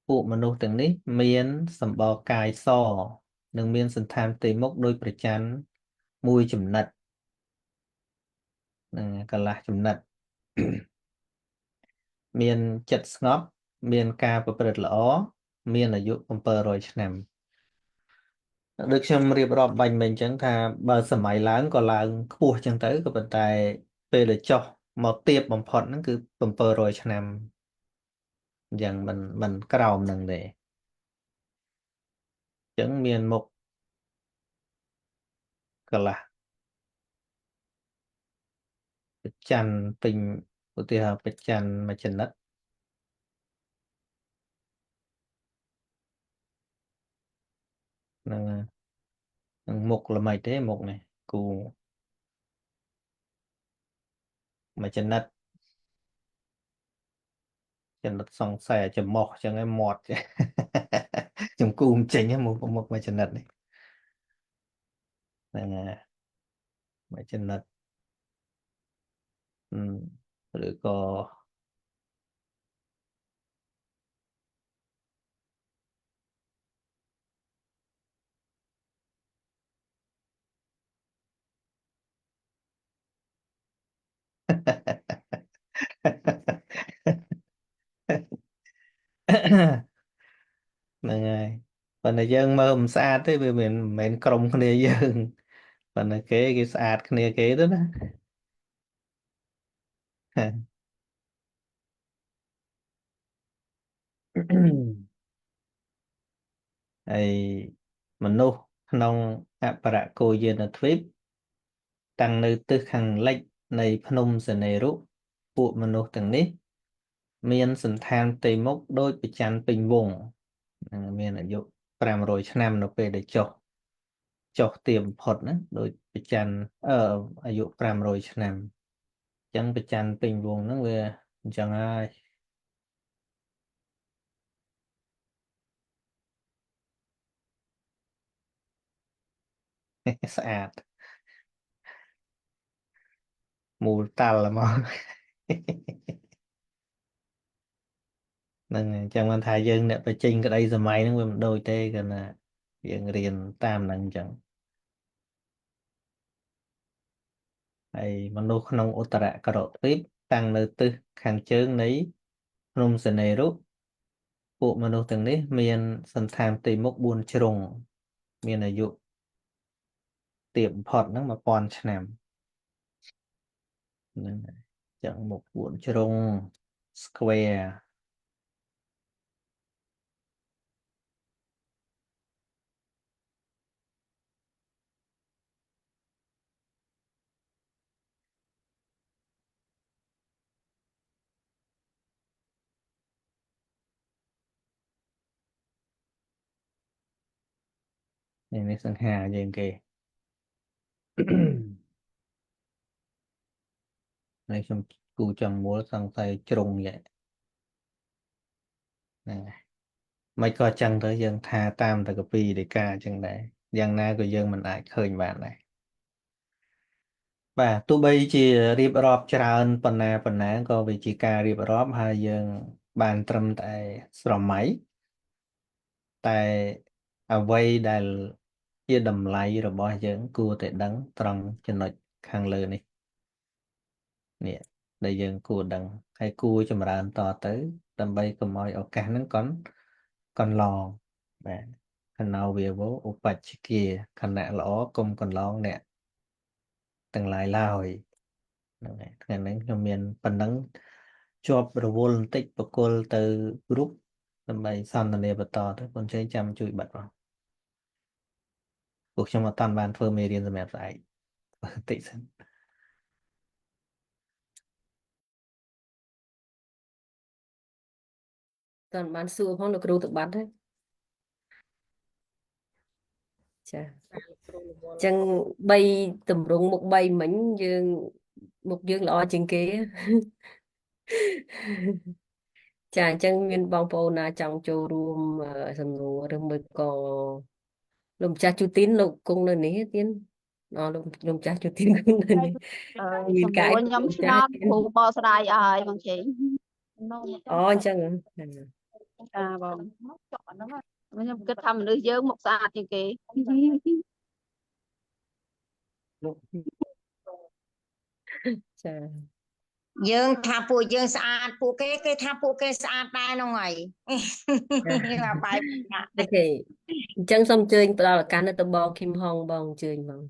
ពួកមនុស្សទាំងនេះមានសម្បកកាយសនិងមានសន្តានផ្ទៃមុខដោយព្រះច័ន្ទមួយចំណិតនឹងកន្លះចំណិតមានចិត្តស្ងប់មានការប្រព្រឹត្តល្អមានអាយុ700ឆ្នាំដូចខ្ញុំរៀបរាប់បាញ់មិញអញ្ចឹងថាបើសម័យឡើងក៏ឡើងខ្ពស់អញ្ចឹងទៅក៏ប៉ុន្តែពេលដែលចុះមកទាបបំផុតហ្នឹងគឺ700ឆ្នាំអញ្ចឹងមិនក្រោមនឹងទេអញ្ចឹងមានមុខកន្លះប្រច័នពេញឧទាហរណ៍ប្រច័នមួយចំណិតហ្នឹងនឹងមុខល្មិចទេមុខនេះគូមួយចំណិតសង្ស័យចំមុះអញ្ចឹងឯងមាត់ខ្ញុំគូមិនចេញទេមុខមួយចំណិតនេះហ្នឹងហើយមួយចំណិតឬក៏ ហ្នឹងហើយប៉ុន្តែយើងមើលមិនស្អាតទេវាមិនមែនក្រុមគ្នាយើងប៉ុន្តែគេស្អាតគ្នាគេទៅណាហើយមនុស្សក្នុងអបរគោយានទ្វីបតាំងនៅទិសខាងលិចនៃភ្នំសនេរុពួកមនុស្សទាំងនេះមានសន្តានផ្ទៃមុខដូចព្រះច័ន្ទពេញវង្សនឹងមានអាយុ500ឆ្នាំនៅពេលដែលចុះទាបបំផុតណាដូចព្រះច័ន្ទអាយុ500ឆ្នាំអញ្ចឹងព្រះច័ន្ទពេញវង្សហ្នឹងវាអញ្ចឹងហើយ ស្អាតមូលតាល់ហ្មងហ្នឹងហើយអញ្ចឹងបានថាយើងអ្នកបញ្ចេញក្តីសម័យហ្នឹងវាមិនដូចទេគឺណាយើងរៀនតាមហ្នឹងអញ្ចឹងហើយមនុស្សក្នុងឧត្តរករុទ្វីបតាំងនៅទិសខាងជើងនៃភ្នំសនេរុពួកមនុស្សទាំងនេះមានសន្តានផ្ទៃមុខ4ជ្រុងមានអាយុទាបបំផុតហ្នឹង1000ឆ្នាំហ្នឹងហើយអញ្ចឹងមុខ4ជ្រុង square នេះសង្ហាយើងគេ ហើយខ្ញុំគូចង់មូលសង្ស័យជ្រុងយ៉ាងហ្នឹងហើយមិនក៏ចឹងទៅយើងថាតាមតែកាពីដីកាចឹងដែរយ៉ាងណាក៏យើងមិនអាចឃើញបានដែរបាទទោះបីជារៀបរាប់ច្រើនប៉ុណ្ណាក៏វាជាការរៀបរាប់ហើយយើងបានត្រឹមតែស្រមៃតែអ្វីដែលជាតម្លៃរបស់យើងគួរតែដឹងត្រង់ចំណុចខាងលើនេះនេះដែលយើងគួរដឹងហើយគួរចម្រើនតទៅដើម្បីកុំឲ្យឱកាសហ្នឹងកន្លងបាទកណោវាវោឧបច្ឆិគាខណៈល្អកុំកន្លងអ្នកទាំងឡាយឡើយហ្នឹងហើយថ្ងៃហ្នឹងខ្ញុំមានប៉ុណ្ណឹងជាប់រវល់បន្តិចបកគលទៅរូបដើម្បីសន្ទនាបន្តទៅបងជ័យចាំជួយបាត់បងពួកខ្ញុំអត់តាន់បានធ្វើមេរៀនសម្រាប់ស្អែកបន្តិចសិនតើបានសួរផងលោកគ្រូទៅបាត់ហើយចាអញ្ចឹង3តម្រងមុខ3មិញយើងមុខយើងល្អជាងគេចាអញ្ចឹងមានបងប្អូនណាចង់ចូលរួមសំណួរឬមួយក៏លោកម្ចាស់ជូទីនលោកគង់នៅនេះទៀតលោកម្ចាស់ជូទីនគង់នៅនេះមាន សម្ កាយ រួលខ្ញុំឆ្ងល់គ្រូបកស្រាយអស់ហើយបងជិញ អូអញ្ចឹង ចាបងខ្ញុំគិតថាមនុស្សយើងមុខស្អាតជាងគេ ចា យើងថាពួកយើងស្អាតពួកគេថាពួកគេស្អាតដែរហ្នឹងហើយយើងអាបាយណាស់ អូខេអញ្ចឹងសូមអញ្ជើញផ្ដល់ឱកាសនៅទៅបងឃីមហុងបងអញ្ជើញបង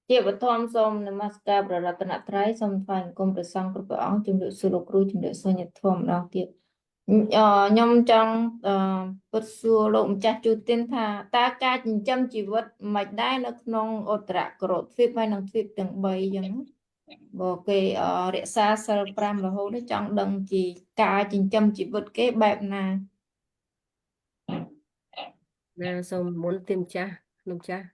ជាបឋមសូមនមស្ការព្រះរតនត្រ័យសូមថ្វាយបង្គំព្រះសង្ឃគ្រប់ព្រះអង្គជំរាបសួរលោកគ្រូជំរាបសួរញាតិធម៌ម្ដងទៀតខ្ញុំចង់ពុតសួរលោកម្ចាស់ជូទីនថាតើការចិញ្ចឹមជីវិតមិនដែរនៅក្នុងឧត្តរក្រទ្វីបហើយនិងទ្វីបទាំង3អញ្ចឹងបើគេរក្សាសិល5រហូតចង់ដឹងជាការចិញ្ចឹមជីវិតគេបែបណា ណាសូមមុនទៀមចាស់លោកម្ចាស់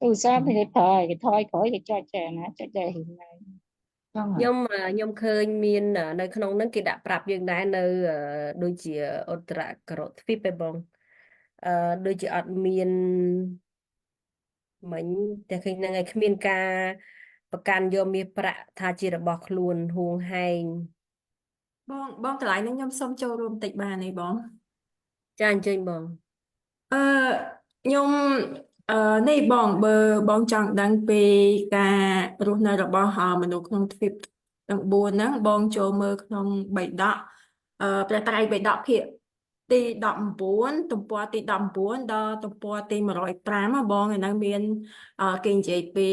ឧស្សាហ៍គេថយក្រោយគេចុចចេះណាចុចចេះហ៊ីនណាចង់ខ្ញុំឃើញមាននៅក្នុងហ្នឹងគេដាក់ប្រាប់យើងដែរនៅដូចជាឧត្តរក្រទ្វីបឯបងដូចជាអត់មានមិញតែឃើញហ្នឹងឯងគ្មានការប្រកាន់យកមាសប្រាក់ថាជារបស់ខ្លួនហួងហែង បងតម្លៃនេះខ្ញុំសូមចូលរួមបន្តិចបានទេបង ចាអញ្ជើញបង អឺខ្ញុំនេះបើបងចង់ដឹងពីការរស់នៅរបស់មនុស្សក្នុងទ្វីបទាំង4ហ្នឹងបងចូលមើលក្នុងបៃដកព្រះត្រៃបិដកភាគទី19ទំព័រទី19ដល់ទំព័រទី105ហ៎បងឯហ្នឹងមានគេនិយាយពី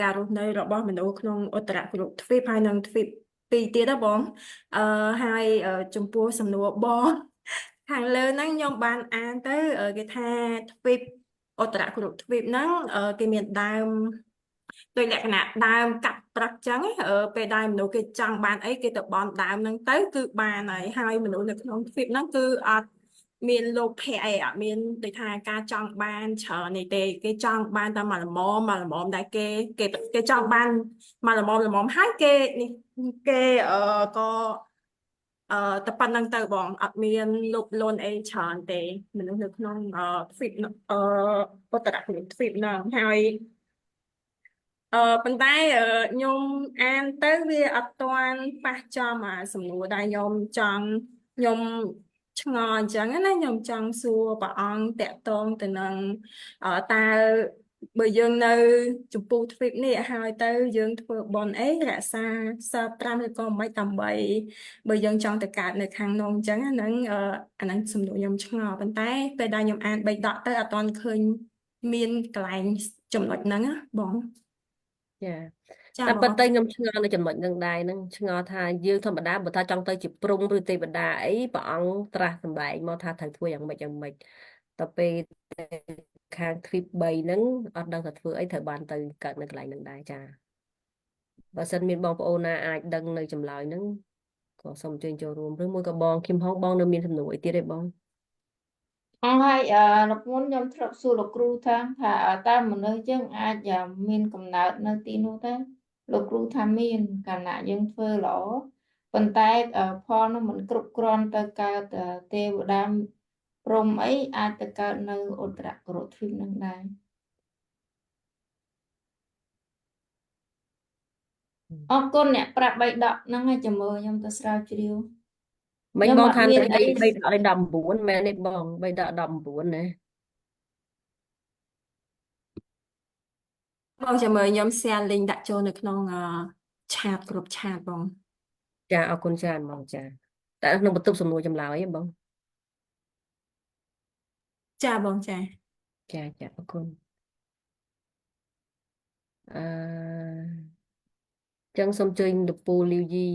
ការរស់នៅរបស់មនុស្សក្នុងឧត្តរគ្រុទ្វីបហើយនិងទ្វីបពីរទៀតហ៎បងហើយចំពោះសំណួរបងខាងលើហ្នឹងខ្ញុំបានអានទៅគេថាទ្វីបឧត្តរគ្រុទ្វីបហ្នឹងគេមានដើមដោយលក្ខណៈដើមកាប់ព្រឹកចឹងពេលដែលមនុស្សគេចង់បានអីគេទៅបន់ដើមហ្នឹងទៅគឺបានហើយមនុស្សនៅក្នុងទ្វីបហ្នឹងគឺអត់មានលោភៈអីអត់មានដូចថាការចង់បានច្រើននេះទេគេចង់បានតែមកល្មមដែលគេចង់បានមកល្មមហើយគេនេះគេក៏តែប៉ុណ្្នឹងទៅបងអត់មានលោភលន់អីច្រើនទេមនុស្សនៅក្នុងទ្វីបឧត្តរគ្រុទ្វីបហ្នឹងហើយប៉ុន្តែខ្ញុំអានទៅវាអត់ទាន់ប៉ះចំសំណួរដែលខ្ញុំឆ្ងល់អញ្ចឹងណាខ្ញុំចង់សួរព្រះអង្គតាក់ទងទៅនឹងតើបើយើងនៅចំពោះទ្វីបនេះហើយទៅយើងធ្វើបុណ្យអីរក្សាសីល5ឬក៏មិនដើម្បីបើយើងចង់ទៅកើតនៅខាងនោះអញ្ចឹងហ្នឹងអាហ្នឹងសំណួរខ្ញុំឆ្ងល់ប៉ុន្តែពេលដែលខ្ញុំអានបៃដកទៅអត់ទាន់ឃើញមានកន្លែងចំណុចហ្នឹងណាបង ចា ចា តែ បង ប៉ុន្តែខ្ញុំឆ្ងល់នៅចំណុចនឹងដែរហ្នឹងឆ្ងល់ថាយើងធម្មតាបើថាចង់ទៅជាព្រំឬទេវតាអីព្រះអង្គត្រាស់សម្ដែងមកថាត្រូវធ្វើយ៉ាងម៉េចតែពេលទៅខាងទ្វីប3ហ្នឹងអត់ដឹងថាធ្វើអីត្រូវបានទៅកើតនៅកន្លែងហ្នឹងដែរចាបើសិនមានបងប្អូនណាអាចដឹងនៅចម្លើយហ្នឹងក៏សូមអញ្ជើញចូលរួមឬមួយក៏បងគឹមហងបងនៅមានសំណួរអីទៀតទេបង អស់ហើយលោកមុនខ្ញុំធ្លាប់សួរលោកគ្រូថាតើមនុស្សយើងអាចមានកំណើតនៅទីនោះទេលោកគ្រូថាមានកាលណាយើងធ្វើល្អប៉ុន្តែផលនោះមិនគ្រប់គ្រាន់ទៅកើតទេវតាព្រំអីអាចទៅកើតនៅឧត្តរគ្រុទ្វីបនឹងដែរ អរគុណអ្នកប្រាប់បៃដកហ្នឹងឲ្យចាំមើលខ្ញុំទៅស្រាវជ្រាវ មិញ ខ្ញុំ បង អត់ ថា មាន នៅ អី 3ដក19មែនទេបង3ដក19ណា បងចាំមើលខ្ញុំ share link ដាក់ចូលនៅក្នុងឆាតគ្រប់ឆាតបង ចាអរគុណច្រើនបងចាតែក្នុងបន្ទប់សំណួរចម្លើយហ៎បង ចាបងចា ចាអរគុណចឹងសូមអញ្ជើញលោកពូលីវយី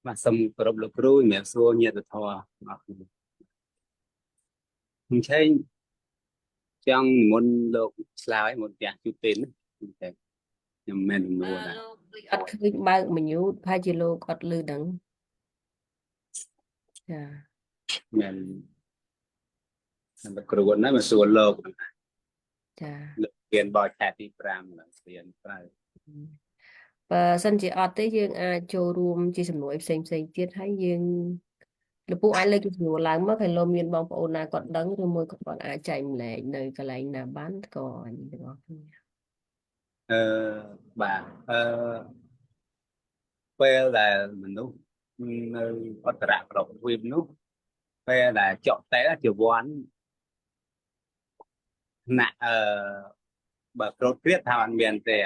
បាទសូមគោរពលោកគ្រូជំរាបសួរញាតិធម៌អរគុណខ្ញុំឆេងចង់និមន្តលោកឆ្លើយមុនផ្ទះជូទីនតែខ្ញុំមិនមែននួរដែរ លោកអត់ឃើញបើកមញូតប្រហែលជាលោកអត់លឺដឹងចា មិនលោកគ្រូណាមកសួរលោក ចា លោករៀនបោឆាតទី5ឡើងស្រៀនក្រៅ បើសិនជាអត់ទេយើងអាចចូលរួមជាសំណួរផ្សេងទៀតហើយយើងលោកពូអាចលើកជាសំណួរឡើងមកហើយលោកមានបងប្អូនណាគាត់ដឹងឬមួយក៏គាត់អាចចែកម្លែកនៅកន្លែងណាបានក៏អញ្ចឹងទាំងអស់គ្នា បាទពេលដែលមនុស្សនៅអត្តរគ្រុទ្វីបនោះពេលដែលចុកតែជាវ័នណាក់បើគ្រូគ្រៀតថាអត់មានទេ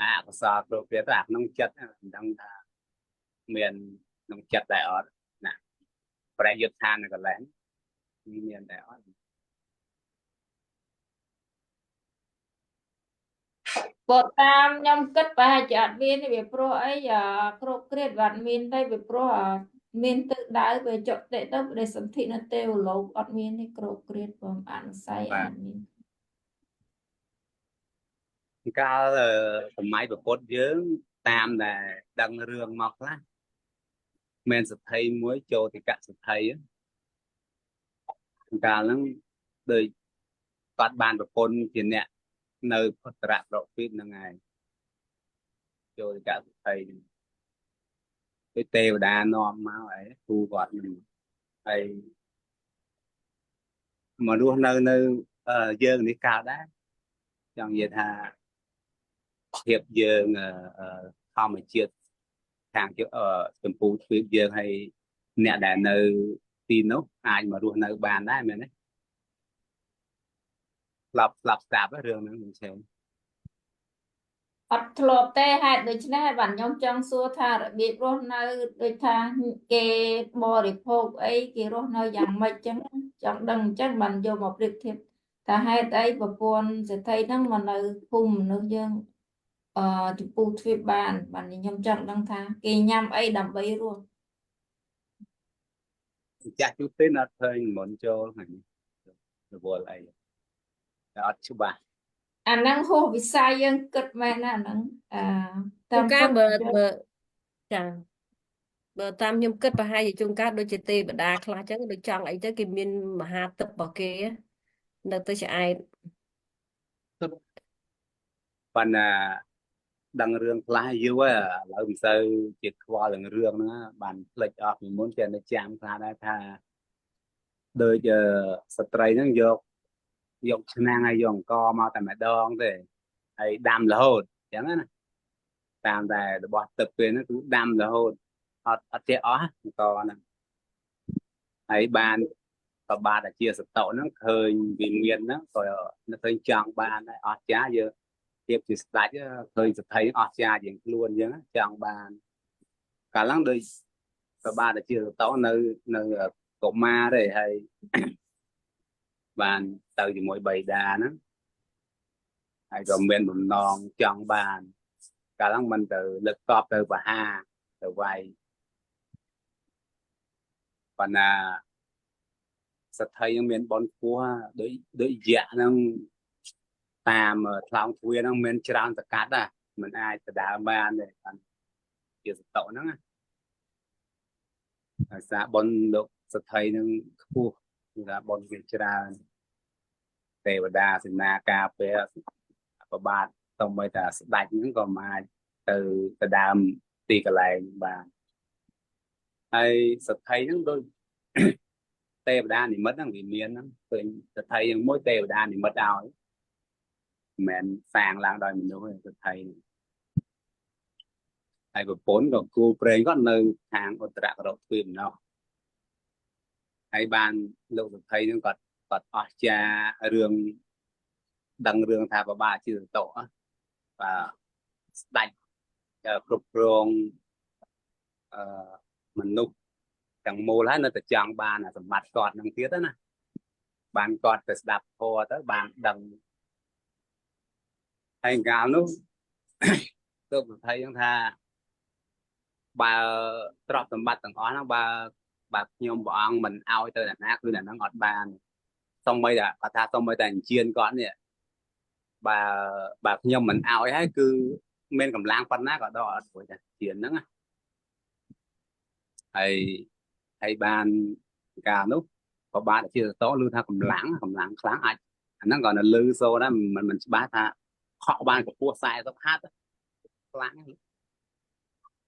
អកុសលគ្រូគ្រៀតអាក្នុងចិត្តមិនដឹងថាមានក្នុងចិត្តដែរអត់ណាប្រយុទ្ធឋាននៅកន្លែងមានដែរអត់ បើតាមខ្ញុំគិតប្រហែលជាអត់មានទេវាព្រោះអីគ្រប់គ្រាតអត់មានទេវាព្រោះមានទិសដៅវាចុតិទៅបដិសន្ធិនៅទេវលោកអត់មានទេគ្រប់គ្រាតបងអនុស័យអត់មាន កាលសម័យប្រពុតយើងតាមដែលដឹងរឿងមកខ្លះមានសទ្ធិមួយចូលទីកសទ្ធិកាលហ្នឹងដូចគាត់បានប្រពន្ធជាអ្នកនៅអត្តរគ្រុទ្វីបហ្នឹងហើយចូលទីកសទ្ធិដូចទេវតានាំមកអីគូគាត់ហ្នឹងហើយមករស់នៅយើងនេះកាលដែរ chẳng như tha hiệp dương không mà chia hàng chứ tuần phú hiệp dương hay nè đã nơi tin nó ai mà luôn nơi bàn đấy mình đấy lọc tạp cái rừng mình xem អត់ធ្លាប់ទេហេតុដូច្នេះហើយបាទខ្ញុំចង់សួរថារបៀបរស់នៅដូចថាគេបរិភោគអីគេរស់នៅយ៉ាងម៉េចចឹងចង់ដឹងអញ្ចឹងបានយកមកប្រៀបធៀបថាហេតុអីប្រពន្ធសេដ្ឋីហ្នឹងមកនៅភូមិមនុស្សយើងចំពោះទ្វីបបានខ្ញុំចង់ដឹងថាគេញ៉ាំអីដើម្បីរស់ ចាស់chút tên ở thời muốn cho này rồi lại ở chú bà អាហ្នឹងហួសវិស័យយើងគិតមែនណាអាហ្នឹងតា ជួន ម កាល ពិត ចាបើតាមខ្ញុំគិតប្រហែលជាជួនកាលដូចជាទេវតាខ្លះចឹងដូចចង់អីទៅគេមានមហាទឹករបស់គេនៅទៅឆ្អែត phần đăng rương lá yêu á lỡ mình sơ chỉ qua lần rương nữa bàn lệch ở mình muốn tiền để chạm ra đây tha đời giờ stray nó vô dùng năng hay dùng co mà tại mẹ đòn thì hay đam là hồn chẳng á tam tại bỏ tập quyền nó cũng đam là hồn ở trẻ ó co nè ấy bàn và ba đã chia sẻ tàu nó hơi vì miền đó rồi nó hơi chọn bàn ở giá giờ tiếp thì lại hơi thấy ở nhà diện luôn nhớ chọn bàn cả lăng đây và ba đã chia tàu nơi nơi cột ma đây hay bàn từ thì mỗi bầy đà nó hay rồi miền bùn non chọn bàn cả lăng mình từ lực cọp từ bà ha từ vay còn sẽ thấy miền bón cua đối dạ nó tam thằng thui nó miền trăng tất cả mình ai từ đà ban này chia tàu nó xã bón được sẽ thấy nó khu là bón miền trăng tề và đà thì na cà phê và ba xong bây giờ đặt những còn mai từ đàm tì cả lại bà hay sẽ thấy những đôi tề và đà thì mất năng bị miền lắm sẽ thấy những mối tề và đà thì mất áo ấy mình sàng lang đòi mình đúng rồi thầy thầy của bốn của cô prey có nơi hàng của trạc độ phim nó hay ban lâu được thấy nó còn cha rương đăng rương thà và ba chưa tổ và đánh cục rong mình lúc chẳng mô lá nó từ chọn ba là mặt cọt năng tiết đó nè bàn cọt từ đạp hồ tới bàn đằng hay gạo nó tôi thấy chúng ta bà trọt tầm bát tầng ó nó bà nhôm bọn mình ao tới là nát cứ là nó ngọt bàn xong bây giờ bà ta xong bây giờ chiên con nè bà nhôm mình ao ấy cứ men cầm lang phân nát ở đó rồi chiên nó hay bàn gạo nó có ba đã chưa to lưu tha cầm láng kháng ai nó gọi là lư xô đó mình bá tha họ ban của cua sai tóc hát láng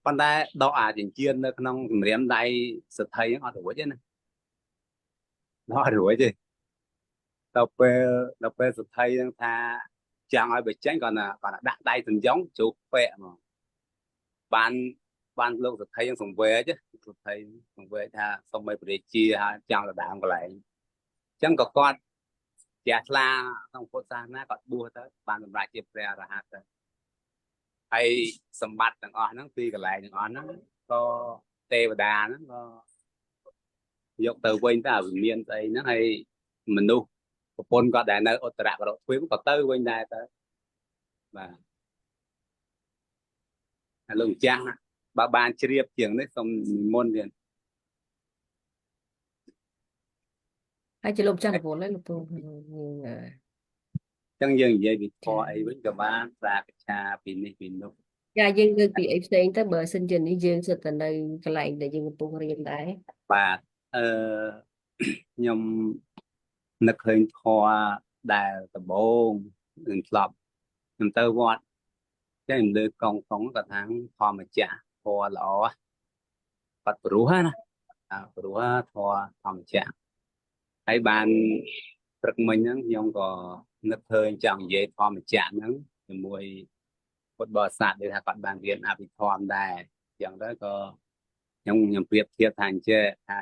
con đây đó chỉnh chiên nó không riêng đây sự thấy họ đuổi chứ này nó đuổi chứ đâu pe sự thấy tha chẳng ai bị tránh còn là đặt tay từng giống chụp vẽ mà ban lâu sự thấy sống về chứ sự thấy sống về tha xong mấy để chia chẳng là đạm lại chẳng có con chả la không có sao nó còn bua tới ban làm lại chụp ra là hạt hay sầm bát đằng on nó tuy cái lại đằng on nó có tê và đà nó có dọc từ quanh ta ở miền tây nó hay mình nu một có đại nơi ở trạc độ khuyến có tới quanh đây tới và lồng trang ba ban chia tiếng đấy xong môn liền hay chỉ lục trang vốn lấy lục tu chẳng dừng vậy bị kho ấy với các bạn ra cái cha pin đâu dạ dương người bị ấy xem tới bờ sinh trình đi dương sự tình đây cái lại để dương tu riêng đấy và nhom nực hình kho đài tập bông đừng lọc nhom tơ vọt cái em đưa con cả tháng kho mà trả kho lọ bật rúa nè rúa kho mà trả hay bàn rất mình nhom có នឹកឃើញចង់និយាយធម្មចាក់ហ្នឹងជាមួយពុទ្ធបរិស័ទដែលថាគាត់បានរៀនអភិធម្មដែរអញ្ចឹងទៅក៏ខ្ញុំប្រៀបធៀបថាអញ្ចេះថា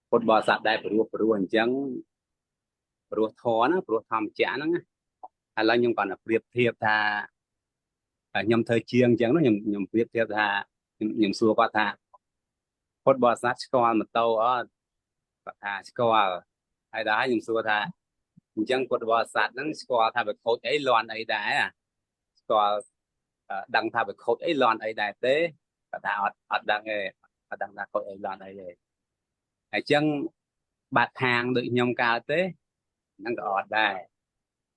ពុទ្ធបរិស័ទដែរព្រោះអញ្ចឹងព្រោះធម៌ណាព្រោះធម្មចាក់ហ្នឹងណាឥឡូវខ្ញុំគាត់ប្រៀបធៀបថាខ្ញុំធ្វើជាងអញ្ចឹងខ្ញុំប្រៀបធៀបថាខ្ញុំសួរគាត់ថាពុទ្ធបរិស័ទស្គាល់ម៉ូតូអត់គាត់ថាស្គាល់ហើយដល់ខ្ញុំសួរថាអញ្ចឹងពុទ្ធបរិស័ទហ្នឹងស្គាល់ថាវាខូចអីលន់អីដែរស្គាល់ដឹងថាវាខូចអីលន់អីដែរទេគាត់ថាអត់ដឹងទេអត់ដឹងថាខូចអីលន់អីទេហើយអញ្ចឹងបាត់ខាងដូចខ្ញុំកើតទេហ្នឹងក៏អត់ដែរ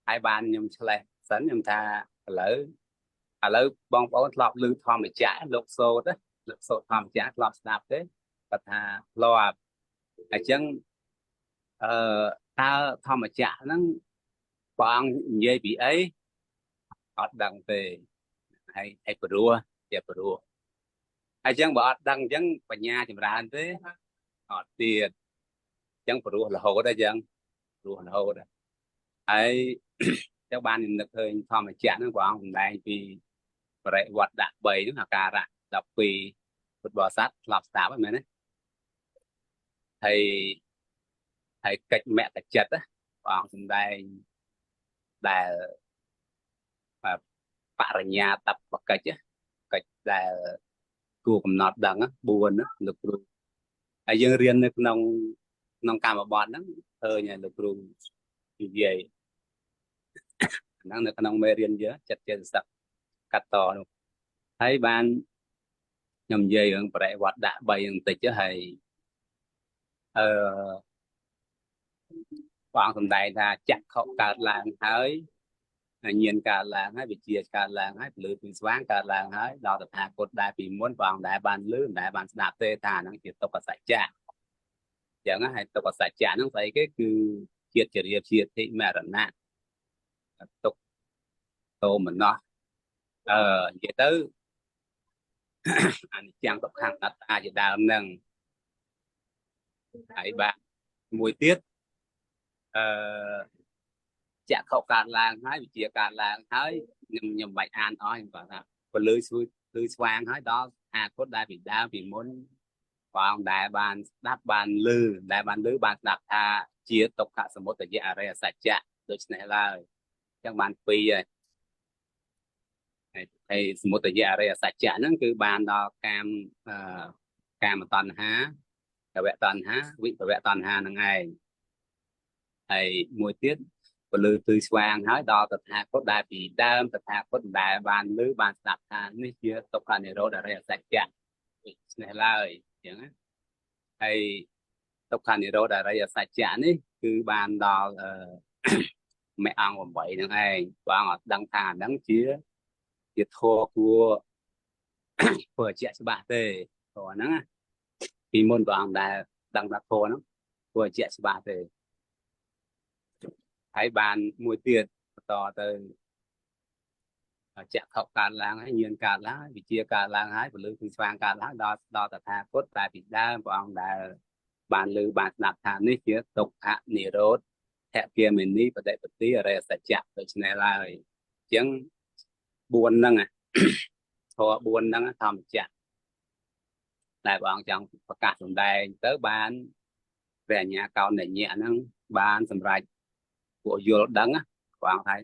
ហើយបានខ្ញុំឆ្លេះសិនខ្ញុំថាឥឡូវបងប្អូនធ្លាប់ឮធម្មចាក់លោកសូត្រធម្មចាក់ធ្លាប់ស្ដាប់ទេគាត់ថាធ្លាប់អញ្ចឹងតើធម្មចាក់ហ្នឹងព្រះអង្គនិយាយពីអីអត់ដឹងទេហើយព្រោះជាព្រោះហើយអញ្ចឹងបើអត់ដឹងអញ្ចឹងបញ្ញាចម្រើនទេអត់ទៀតអញ្ចឹងព្រោះរហូតអញ្ចឹងព្រោះរហូតហើយចឹងបាននឹកឃើញធម្មចាក់ហ្នឹងព្រះអង្គសម្ដែងពីបរិវត្តដាក់3ហ្នឹងអាការៈ12ពុទ្ធបរិស័ទធ្លាប់ស្ដាប់ហ្នឹងមែនទេហើយកិច្ចមគ្គចិត្តព្រះអង្គសម្ដែងដែលបរិញ្ញាតបកិច្ចកិច្ចដែលគួរកំណត់ដឹង4លោកគ្រូហើយយើងរៀននៅក្នុងកម្មបទហ្នឹងឃើញលោកគ្រូនិយាយហ្នឹងនៅក្នុងមេរៀនយើងចិត្តចេតសិកកាត់តនោះហើយបានខ្ញុំនិយាយរឿងបរិវត្តដាក់3បន្តិចហើយព្រះអង្គសម្ដែងថាចក្ខុកើតឡើងហើយញាណកើតឡើងហើយវិជ្ជាកើតឡើងហើយពលឺពីស្វាងកើតឡើងហើយដល់តថាគតដែរពីមុនព្រះអង្គដែរបានលឺដែរបានស្ដាប់ទេថាហ្នឹងជាទុក្ខសច្ចៈអញ្ចឹងហើយទុក្ខសច្ចៈហ្នឹងស្អីគេគឺជាតិចរិយាជាតិធិមរណៈទុក្ខតោមនោះនិយាយទៅអនិច្ចំទុក្ខំអត្តាជាដើមហ្នឹងហើយបាទមួយទៀតចក្ខុកើតឡើងហើយវិជ្ជាកើតឡើងហើយខ្ញុំបាច់អានអស់ខ្ញុំគាត់ថាពលឺស្វាងហើយដល់អាគុតដែលពីដើមពីមុនព្រះអង្គដែលបានស្ដាប់បានលឺបានស្ដាប់ថាជាទុក្ខសមុទយអរិយសច្ចៈដូច្នេះឡើយអញ្ចឹងបាន2ហើយសមុទយអរិយសច្ចៈហ្នឹងគឺបានដល់កាមតណ្ហាកវៈតណ្ហាវិភវៈតណ្ហាហ្នឹងឯងហើយមួយទៀតពលឺគឺស្វាងហើយដល់តថាគតដែលពីដើមតថាគតដែលបានលឺបានស្ដាប់ថានេះជាទុក្ខនិរោធអរិយសច្ចៈស្នេះឡើយអញ្ចឹងហើយទុក្ខនិរោធអរិយសច្ចៈនេះគឺបានដល់មេអង្គ8ហ្នឹងឯងព្រះអង្គអត់ដឹងថាហ្នឹងជាធម៌គួរធ្វើជាក់ច្បាស់ទេធម៌ហ្នឹងពីមុនព្រះអង្គដែលដឹងថាធម៌ហ្នឹងធ្វើជាក់ច្បាស់ទេហើយបានមួយទៀតបន្តទៅចក្ខុកើតឡើងហើយញាណកើតឡើងវិជ្ជាកើតឡើងហើយពលឺគឺស្វាងកើតឡើងដល់តថាគតតែពីដើមព្រះអង្គដែលបានលឺបានស្ដាប់ថានេះជាទុក្ខនិរោធធគមនីបដិបទាអរិយសច្ចៈដូច្នេះឡើយអញ្ចឹង4ហ្នឹងធម៌4ហ្នឹងធម្មចក្រដែលព្រះអង្គចង់ប្រកាសសម្ដែងទៅបានព្រះអញ្ញាកោណញ្ញៈហ្នឹងបានសម្រេចពួកយល់ដឹងព្រះអង្គថា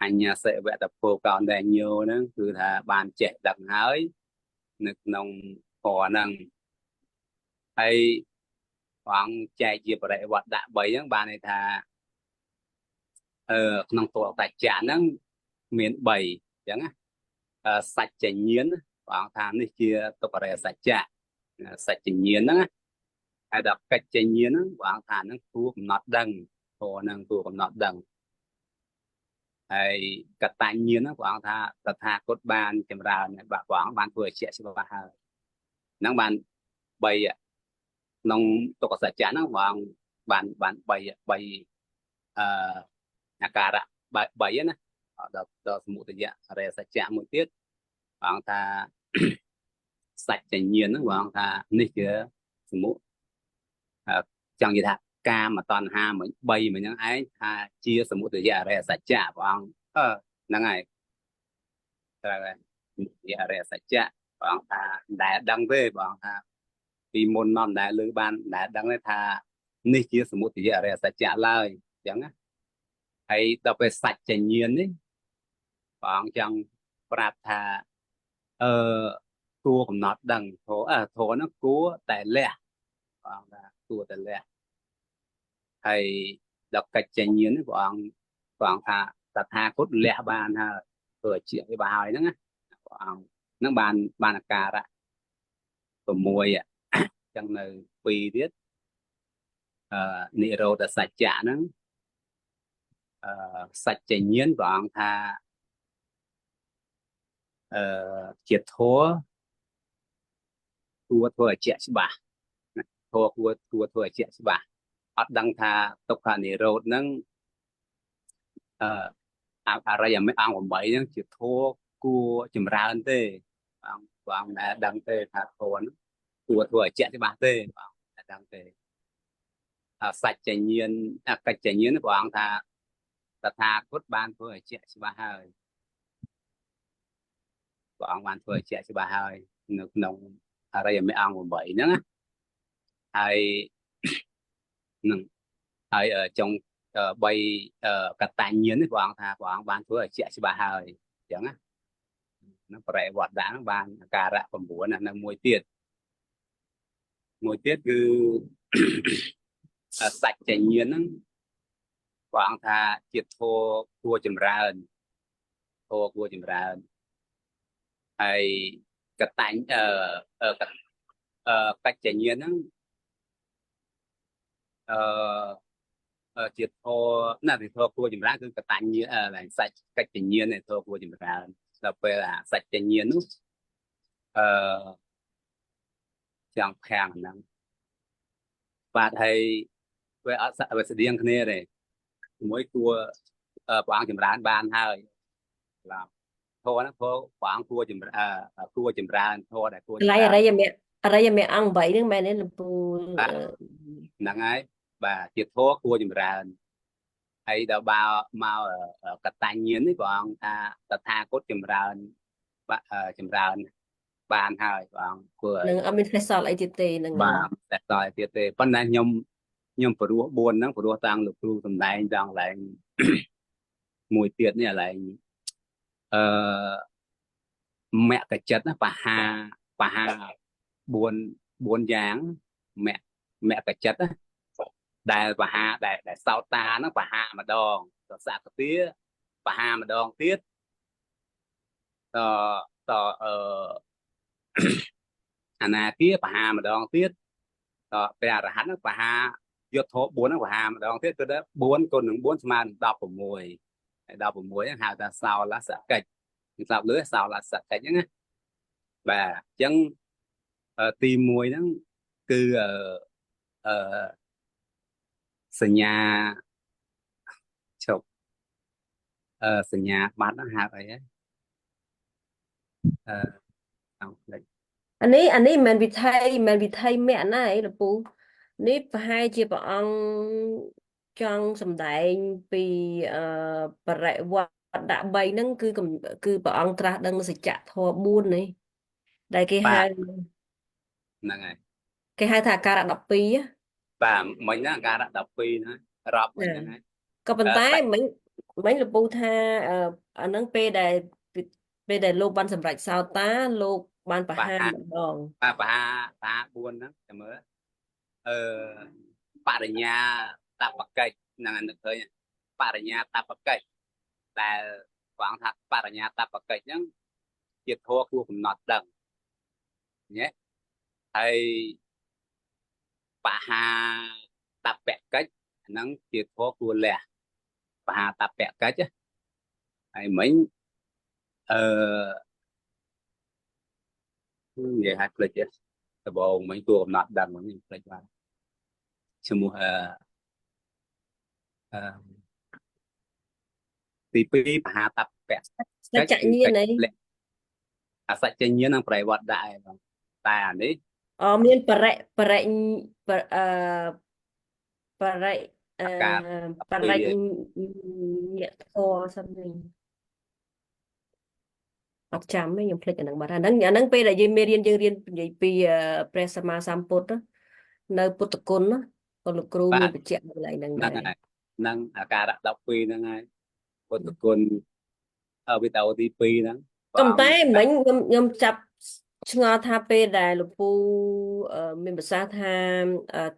អញ្ញាសិវតភោកោណញ្ញោហ្នឹងគឺថាបានចេះដឹងហើយនៅក្នុងធម៌ហ្នឹងហើយព្រះអង្គចែកជាបរិវត្តដាក់3ហ្នឹងបានន័យថាក្នុងតួតច្ចៈហ្នឹងមាន3អញ្ចឹងសច្ចញាណព្រះអង្គថានេះជាទុក្ខអរិយសច្ចៈសច្ចញាណហ្នឹងហើយដល់កិច្ចញាណហ្នឹងព្រះអង្គថាហ្នឹងគួរកំណត់ដឹងធម៌ហ្នឹងគួរកំណត់ដឹងហើយកតញ្ញញាណហ្នឹងព្រះអង្គថាតថាគតបានចម្រើនព្រះអង្គបានធ្វើឲ្យជាក់ច្បាស់ហើយហ្នឹងបាន3ក្នុងទុក្ខសច្ចៈហ្នឹងព្រះអង្គបាន3អាការៈ3ណាដល់សមុទយអរិយសច្ចៈមួយទៀតព្រះអង្គថាសច្ចញាណហ្នឹងព្រះអង្គថានេះជាសមុចង់និយាយថា កាមតណ្ហា3មិនហ្នឹងឯងថាជាសមុទយអរិយសច្ចៈព្រះអង្គហ្នឹងហើយត្រូវហើយសមុទយអរិយសច្ចៈព្រះអង្គថាមិនដែលដឹងទេព្រះអង្គថាពីមុនមកមិនដែលលើបានមិនដែលដឹងទេថានេះជាសមុទយអរិយសច្ចៈឡើយអញ្ចឹងណាហើយដល់ពេលសច្ចញាណនេះព្រះអង្គចង់ប្រាប់ថាគួរកំណត់ដឹងធម៌ហ្នឹងគួរតែលះព្រះអង្គថាគួរតែលះហើយដល់កិច្ចញាណនេះព្រះអង្គថាតថាគតលះបានហើយធ្វើឲ្យជាវាបានហើយហ្នឹងណាព្រះអង្គហ្នឹងបានអាការៈ6អញ្ចឹងនៅ2ទៀតនិរោធសច្ចៈហ្នឹងសច្ចញាណព្រះអង្គថាជាធម៌គួរធ្វើឲ្យជាក់ច្បាស់ធម៌គួរធ្វើឲ្យជាក់ច្បាស់អត់ដឹងថាទុក្ខនិរោធហ្នឹងអរិយមគ្គអង្គ8ហ្នឹងជាធម៌គួរចម្រើនទេព្រះអង្គដែលដឹងទេថាធម៌ហ្នឹងគួរធ្វើឲ្យជាក់ច្បាស់ទេព្រះអង្គដែលដឹងទេសច្ចញាណកិច្ចញាណព្រះអង្គថាតថាគតបានធ្វើឲ្យជាក់ច្បាស់ហើយព្រះអង្គបានធ្វើឲ្យជាក់ច្បាស់ហើយនៅក្នុងអរិយមគ្គអង្គ8ហ្នឹងណាហើយនឹងហើយចុង3កតញ្ញញាណនេះព្រះអង្គថាព្រះអង្គបានធ្វើឲ្យជាក់ច្បាស់ហើយអញ្ចឹងណានឹងបរិវត្តហ្នឹងបានអាការៈ9នៅមួយទៀតគឺសច្ចញាណហ្នឹងព្រះអង្គថាជាធម៌គួរចម្រើនហើយកតញ្ញបច្ចញ្ញាណហ្នឹងជាធម៌ណាទីធម៌គួរចម្រើនគឺកតញ្ញសច្ចកិច្ចញ្ញាណនៃធម៌គួរចម្រើនដល់ពេលសច្ចញ្ញាណនោះចង់ខាងហ្នឹងបាទហើយវាអត់វាស្តៀងគ្នាទេមួយគួរព្រះអង្គចម្រើនបានហើយបាទធម៌ហ្នឹងព្រះអង្គគួរចម្រើនធម៌ដែលគួរ កន្លែងអរិយមគ្គអង្គ8ហ្នឹងមែនទេលោកពូ ហ្នឹងហើយបាទជាធម៌គួរចម្រើនហើយដល់មកកតញ្ញញាណនេះព្រះអង្គថាតថាគតចម្រើនបានហើយព្រះអង្គគួរ នឹងអត់មានផ្លេសសល់អីទៀតទេនឹង បាទតែតើទៀតទេប៉ុន្តែខ្ញុំព្រោះ4ហ្នឹងព្រោះតាំងលោកគ្រូសំដែងដល់កន្លែងមួយទៀតនេះកន្លែងមគ្គចិត្តណាបហា4យ៉ាងមគ្គចិត្តណាដែលបហាដែលសោតាហ្នឹងបហាម្ដងសសកទាបហាម្ដងទៀតអនាគាបហាម្ដងទៀតព្រះអរហន្តហ្នឹងបហាយុទ្ធធម៌4ហ្នឹងបហាម្ដងទៀតគឺ4គុណនឹង4ស្មើនឹង16ហើយ16ហ្នឹងហៅថាសោលសកិច្ចស្លាប់លឺសោលសកិច្ចហ្នឹងណាបាទអញ្ចឹងទី1ហ្នឹងគឺសញ្ញាឈប់សញ្ញាបាត់ហ្នឹងហៅអីហ៎អង្គលេខ អានេះមិនវិថីមគ្គណាអីលោកពូនេះប្រហែលជាព្រះអង្គចង់សម្ដែងពីបរិវត្តដាក់3ហ្នឹងគឺព្រះអង្គត្រាស់ដឹងសច្ចធម៌4នេះដែលគេហៅ ហ្នឹងហើយ គេហៅថាអាការៈ12 បាទមិញហ្នឹងអាការៈ12ហ្នឹងរាប់មិញហ្នឹងហើយ ក៏ប៉ុន្តែមិញលោកពូថាអាហ្នឹងពេលដែលលោកបានសម្រេចសោតាលោកបានប្រហារម្ដង បាទបហា4ហ្នឹងតែមើលបរិញ្ញាតបកិច្ចហ្នឹងនឹកឃើញបរិញ្ញាតបកិច្ចដែលព្រះអង្គថាបរិញ្ញាតបកិច្ចហ្នឹងជាធម៌គួរកំណត់ដឹងញ៉េហើយបហាតបកិច្ចហ្នឹងជាធម៌គួរលះបហាតបកិច្ចហើយមិញនិយាយឲ្យផ្លេចដំបូងមិញគួរកំណត់ដឹងហ្នឹងផ្លេចបានឈ្មោះទី2បហាតបៈ សច្ចញាណអី អសច្ចញាណនឹងប្រវត្តិដែរបងតែអានេះ មានប បរិអឺ អាការប រិ ពី ញាក់ធរ something អត់ចាំទេខ្ញុំភ្លេចអាហ្នឹងបាត់ហើយអាហ្នឹងពេលដែលយើងមេរៀនយើងរៀននិយាយពីព្រះសម្មាសម្ពុទ្ធណានៅពុទ្ធគុណណាក៏លោកគ្រូ បា មាន ទ បញ្ជាក់នៅកន្លែងហ្នឹង ហ្នឹង ដែរ ហើយហ្នឹងអាការៈ12ហ្នឹងហើយពុទ្ធគុណវីដេអូទី2ហ្នឹងព្រះ ក៏ អង្គ តែមិញខ្ញុំចាប់ឆ្ងល់ថាពេលដែលលោកពូមានប្រសាសន៍ថា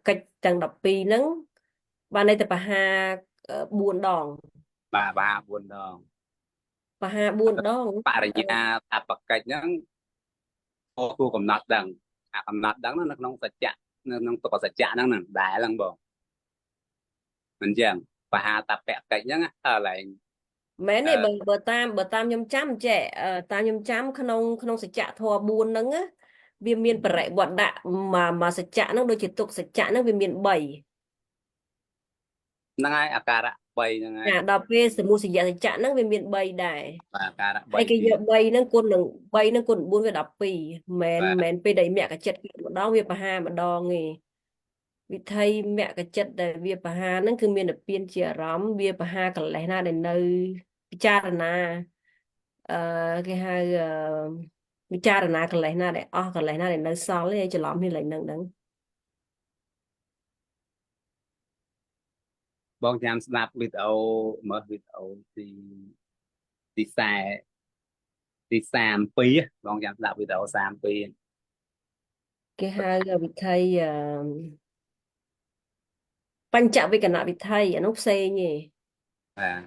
កិច្ចទាំង12ហ្នឹងបានន័យតែបហា4 ដង បាទបា4ដង បហា4 ដង បរិញ្ញាអបកិច្ចហ្នឹងគួរកំណត់ដឹងអាកំណត់ដឹងហ្នឹងនៅក្នុងសច្ចៈនៅក្នុងទុក្ខសច្ចៈហ្នឹងដែរហ្នឹងបងមិនចឹងបហាតបកិច្ចហ្នឹងកន្លែង មែនទេបើតាមខ្ញុំចាំចេះតាមខ្ញុំចាំក្នុងសច្ចៈធម៌4ហ្នឹងណាវាមានបរិវត្តៈមកសច្ចៈហ្នឹងដូចជាទុក្ខសច្ចៈហ្នឹងវាមាន3 ហ្នឹងហើយអាការៈ3ហ្នឹងហើយ ចាដល់ពេលសមុស្សយសច្ចៈហ្នឹងវាមាន3ដែរ បាទអាការៈ ហើយ 3 គេ ទៀត យក3ហ្នឹងគុណនឹង3ហ្នឹងគុណ4វា12មែន បាទ មែនពេលដែលមគ្គចិត្តម្ដងវាបហាម្ដងទេវិថីមគ្គចិត្តដែលវាបហាហ្នឹងគឺមានតែពៀនជាអារម្មណ៍វាបហាកលេសណាដែលនៅពិចារណាគេហៅពិចារណាកលេសណាដែលអស់កលេសណាដែលនៅសល់ទេច្រឡំនេះឡើងហ្នឹង បងចាំស្ដាប់វីដេអូមើលវីដេអូទី32បងចាំស្ដាប់វីដេអូ32 គេហៅវិថីបញ្ចវេកនវិថីអានោះផ្សេងទេ បាទ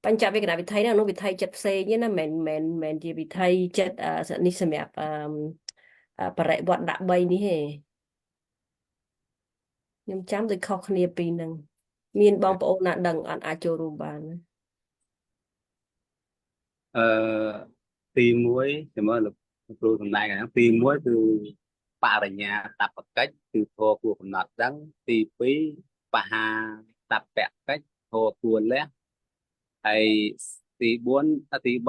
បញ្ចវេកនវិថីហ្នឹងអានោះវិថីចិត្តផ្សេងទេណាមិនជាវិថីចិត្តនេះសម្រាប់បរិវត្តដាក់3នេះទេខ្ញុំចាំដូចខុសគ្នាពីរហ្នឹងមានបងប្អូនណាដឹងអត់អាចចូលរួមបានណា ទី1ចាំមើលលោកគ្រូសំដែងហ្នឹងទី1គឺបរិញ្ញាតបកិច្ចគឺធម៌គួរកំណត់ដឹងទី2បហាតបកិច្ចធម៌គួរលះហើយទី4ទី3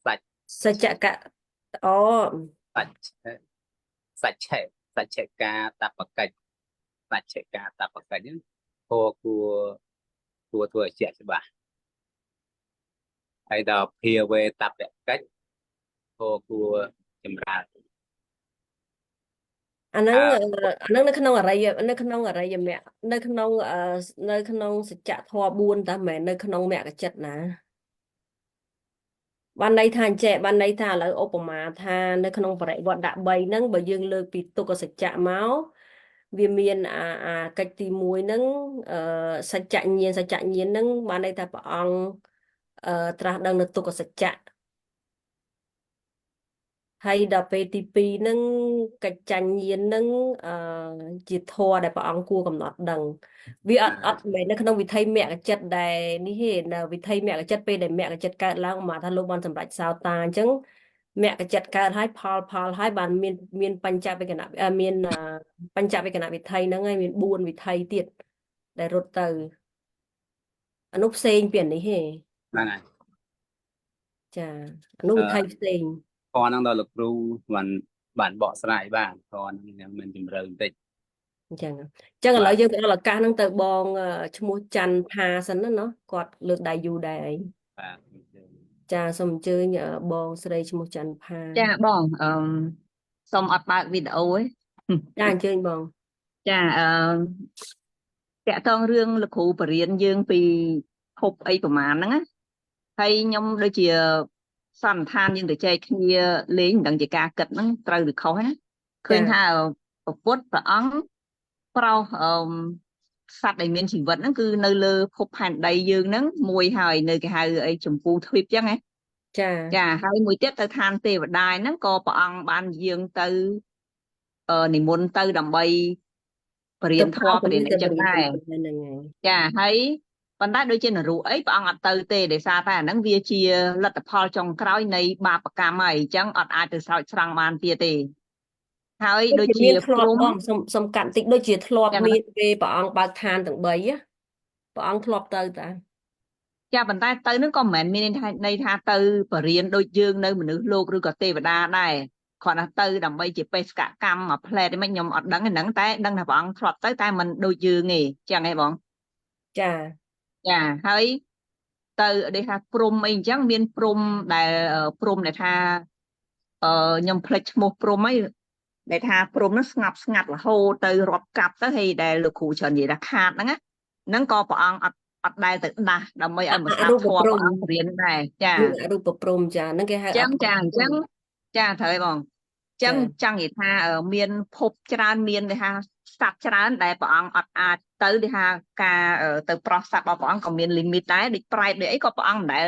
សាច់ សច្ចកៈអូ សច្ចកាតបកិច្ចសច្ចកាតបកិច្ចហ្នឹងធម៌គួរធ្វើឲ្យជាក់ច្បាស់ហើយដល់ភាវេតបកិច្ចធម៌គួរចម្រើន អាហ្នឹងនៅក្នុងអរិយនៅក្នុងអរិយមគ្គនៅក្នុងសច្ចធម៌4តែមិនមែននៅក្នុងមគ្គចិត្តណាបានន័យថាអញ្ចេះបានន័យថាឥឡូវឧបមាថានៅក្នុងបរិវត្តដាក់3ហ្នឹងបើយើងលើកពីទុក្ខសច្ចៈមកវាមានអាកិច្ចទី1ហ្នឹងសច្ចញ្ញាណហ្នឹងបានន័យថាព្រះអង្គត្រាស់ដឹងនៅទុក្ខសច្ចៈហើយដល់ពេលទី2ហ្នឹងកិច្ចញ្ញៀនហ្នឹងជាធម៌ដែលព្រះអង្គគួរកំណត់ដឹងវាអត់មែននៅក្នុងវិថីមគ្គចិត្តដែលនេះទេនៅវិថីមគ្គចិត្តពេលដែលមគ្គចិត្តកើតឡើងមកថាលោកបានសម្រេចសោតាអញ្ចឹងមគ្គចិត្តកើតហើយផលហើយបានមានបញ្ចវេកនៈមានបញ្ចវេកនៈវិថីហ្នឹងហើយមាន4វិថីទៀតដែលរត់ទៅអានោះផ្សេងពីអានេះទេ ហ្នឹងហើយ ចាអានោះវិថីផ្សេង ធម៌ហ្នឹងដល់លោកគ្រូបានបកស្រាយបានធម៌ហ្នឹងមានជំរឿនបន្តិច អញ្ចឹងឥឡូវយើងផ្ដល់ឱកាសហ្នឹងទៅបងឈ្មោះច័ន្ទផាសិនណាเนาะគាត់លើកដៃយូរដែរឯង បាទ ចាសូមអញ្ជើញបងស្រីឈ្មោះច័ន្ទផា ចាបងសូមអត់បើកវីដេអូទេ ចាអញ្ជើញបង ចាតាក់ទងរឿងលោកគ្រូបរៀនយើងពីភពអីប្រហែលហ្នឹងណាហើយខ្ញុំដូចជាសន្និដ្ឋានយើងទៅចែកគ្នាលេងមិនដឹងជាការគិតហ្នឹងត្រូវឬខុសណាឃើញថាពុទ្ធព្រះអង្គប្រោសសត្វដែលមានជីវិតហ្នឹងគឺនៅលើភពផែនដីយើងហ្នឹងមួយហើយនៅគេហៅអីចម្ពោះទ្វីបចឹងណា ចា ចាហើយមួយទៀតទៅឋានទេវតាហ្នឹងក៏ព្រះអង្គបានយើងទៅនិមន្តទៅដើម្បីបរៀនធម៌បរៀនអីចឹងដែរ ហ្នឹងហើយ ចាហើយប៉ុន្តែដូចជានរុអីព្រះអង្គអត់ទៅទេដោយសារតែអាហ្នឹងវាជាលទ្ធផលចុងក្រោយនៃបាបកម្មហើយអញ្ចឹងអត់អាចទៅស្រោចស្រង់បានទៀតទេហើយដូចជា ធ្លាប់ ព្រំ បងសំកាត់តិចដូចជាធ្លាប់មានគេព្រះអង្គបើកឋានទាំង3ណាព្រះអង្គធ្លាប់ទៅតា ចាប៉ុន្តែទៅហ្នឹងក៏មិនមែនមានន័យថាទៅបរៀនដូចយើងនៅមនុស្សលោកឬក៏ទេវតាដែរ គ្រាន់តែទៅដើម្បីជាបេសកកម្មមកផ្លែតមិនខ្ញុំអត់ដឹងហ្នឹងតែដឹងថាព្រះអង្គធ្លាប់ទៅតែមិនដូចយើងទេចឹងហ៎បង ចា ចាហើយទៅដូចថាព្រំអីអញ្ចឹងមានព្រំដែលព្រំដែលថាខ្ញុំភ្លេចឈ្មោះព្រំអីដែលថាព្រំហ្នឹងស្ងប់ស្ងាត់រហូតទៅរាប់កាប់ទៅហើយដែលលោកគ្រូច្រើននិយាយថាខាតហ្នឹងណាហ្នឹងក៏ព្រះអង្គអត់ដែលទៅដាស់ដើម្បីឲ្យមកស្ដាប់ធម៌ព្រះអង្គរៀនដែរចា មានអរូបព្រំចាហ្នឹងគេហៅ អញ្ចឹងចាត្រូវហើយបងអញ្ចឹងចង់និយាយថាមានភពច្រើនមានដែលថាសត្វច្រើនដែលព្រះអង្គអត់អាចទៅដែលថាការទៅប្រោះសត្វរបស់ព្រះអង្គក៏មានលីមីតដែរដូចប្រែតដូចអីក៏ព្រះអង្គមិនដែល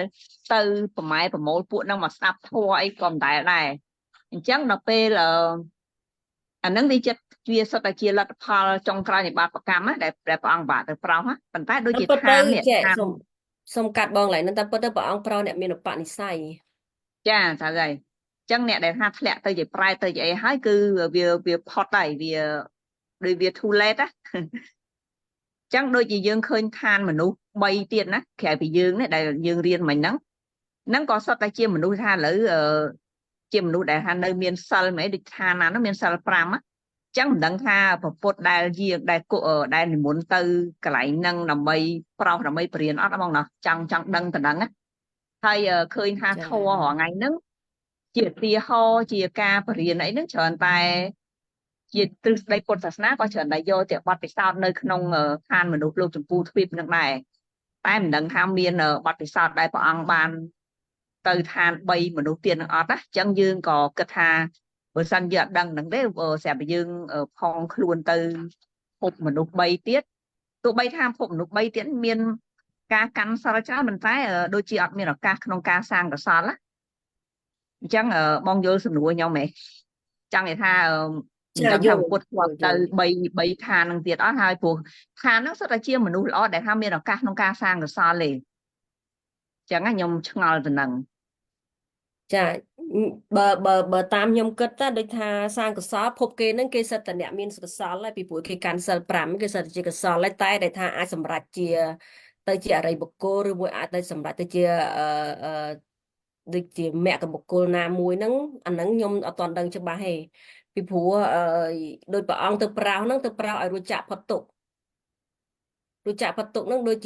ទៅប្រម៉ែប្រមូលពួកហ្នឹងមកស្ដាប់ធម៌អីក៏មិនដែលដែរអញ្ចឹងដល់ពេលអាហ្នឹងវាចិត្តវាសុទ្ធតែជាលទ្ធផលចុងក្រោយនៃបាបកម្មណាដែលព្រះអង្គបាក់ទៅប្រោសណាប៉ុន្តែដូចជា ពិត ឋា ទៅ ននេះ ចេះ ឋាន សុំកាត់បងឡើយហ្នឹងតែពិតទៅព្រះអង្គប្រោសអ្នកមានឧបនិស្ស័យ ចាត្រូវហើយអញ្ចឹងអ្នកដែលថាធ្លាក់ទៅជាប្រែទៅជាអីហើយគឺវាផុតហើយវាដូចវា too late ណា អញ្ចឹងដូចជាយើងឃើញឋានមនុស្ស3ទៀតណាក្រៅពីយើងនេះដែលយើងរៀនមិញហ្នឹងក៏សុទ្ធតែជាមនុស្សថាឥឡូវជាមនុស្សដែលថានៅមានសិលមែនដូចឋានណានោះមានសិល5ណាអញ្ចឹងមិនដឹងថាប្រពុតដែលយាដែលនិមន្តទៅកន្លែងហ្នឹងដើម្បីប្រោសដើម្បីបរៀនអត់ហ្មងណាចង់ដឹងតែដឹងណាហើយឃើញថាធម៌រាល់ថ្ងៃហ្នឹងជាឧទាហរណ៍ជាការបរៀនអីហ្នឹងច្រើនតែជាទ្រឹស្ដីពុទ្ធសាសនាក៏ច្រើនតែយកទៅបទពិសោធន៍នៅក្នុងឋានមនុស្សលោកចម្ពូទ្វីបហ្នឹងដែរតែមិនដឹងថាមានបទពិសោធន៍ដែលព្រះអង្គបានទៅឋាន3មនុស្សទៀតនឹងអត់ណាអញ្ចឹងយើងក៏គិតថាបើសិនយើងអត់ដឹងហ្នឹងទេស្រាប់តែយើងផងខ្លួនទៅភពមនុស្ស3ទៀតទោះបីថាភពមនុស្ស3ទៀតមានការកាន់សិលច្រើនប៉ុន្តែដូចជាអត់មានឱកាសក្នុងការសាងកុសលណាអញ្ចឹងបងយល់សំណួរខ្ញុំហ៎ចង់និយាយថាមិនដឹងថាពុទ្ធគាត់ទៅ3ឋាននឹងទៀតអត់ហើយព្រោះឋានហ្នឹងសុទ្ធតែជាមនុស្សល្អដែលថាមានឱកាសក្នុងការសាងកុសលទេអញ្ចឹងខ្ញុំឆ្ងល់ទៅនឹង ចាបើតាមខ្ញុំគិតទៅដូចថាសាងកុសលភពគេហ្នឹងគេសិតតែអ្នកមានកុសលហើយពីព្រោះគេកាន់សិល5គេសិតតែជាកុសលហើយតែដែលថាអាចសម្រេចជាទៅជាអរិយបុគ្គលឬមួយអាចទៅសម្រេចទៅជាដូចជាមគ្គបុគ្គលណាមួយហ្នឹងអាហ្នឹងខ្ញុំអត់ទាន់ដឹងច្បាស់ទេពីព្រោះដោយព្រះអង្គទៅប្រោសហ្នឹងទៅប្រោសឲ្យរួចចាកផុតទុក្ខរួចចាកផុតទុក្ខហ្នឹងដូច